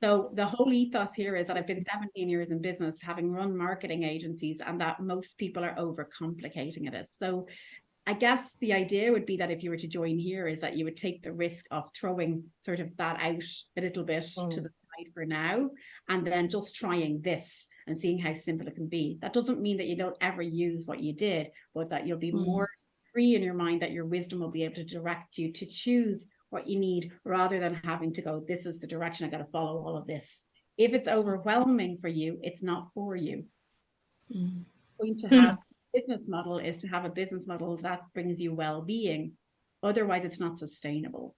So the whole ethos here is that I've been 17 years in business, having run marketing agencies, and that most people are overcomplicating it. So I guess the idea would be that if you were to join here is that you would take the risk of throwing sort of that out a little bit to the side for now, and then just trying this and seeing how simple it can be. That doesn't mean that you don't ever use what you did, but that you'll be more free in your mind, that your wisdom will be able to direct you to choose what you need rather than having to go, this is the direction, I got to follow all of this. If it's overwhelming for you, it's not for you. Going to have business model is to have a business model that brings you well-being. Otherwise, it's not sustainable,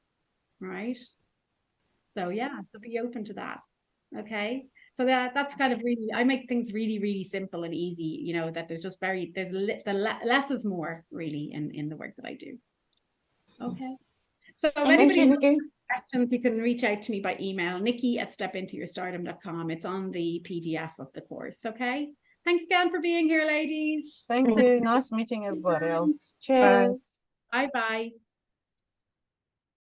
right? So yeah, so be open to that. Okay, so that's kind of really, I make things really, really simple and easy. You know, that there's just less is more really in the work that I do. Okay, so if anybody has questions, you can reach out to me by email, Nicki@stepintoyourstardom.com. It's on the PDF of the course. Okay. Thanks again for being here, ladies. Thank you. Nice meeting everybody else. Cheers. Bye-bye.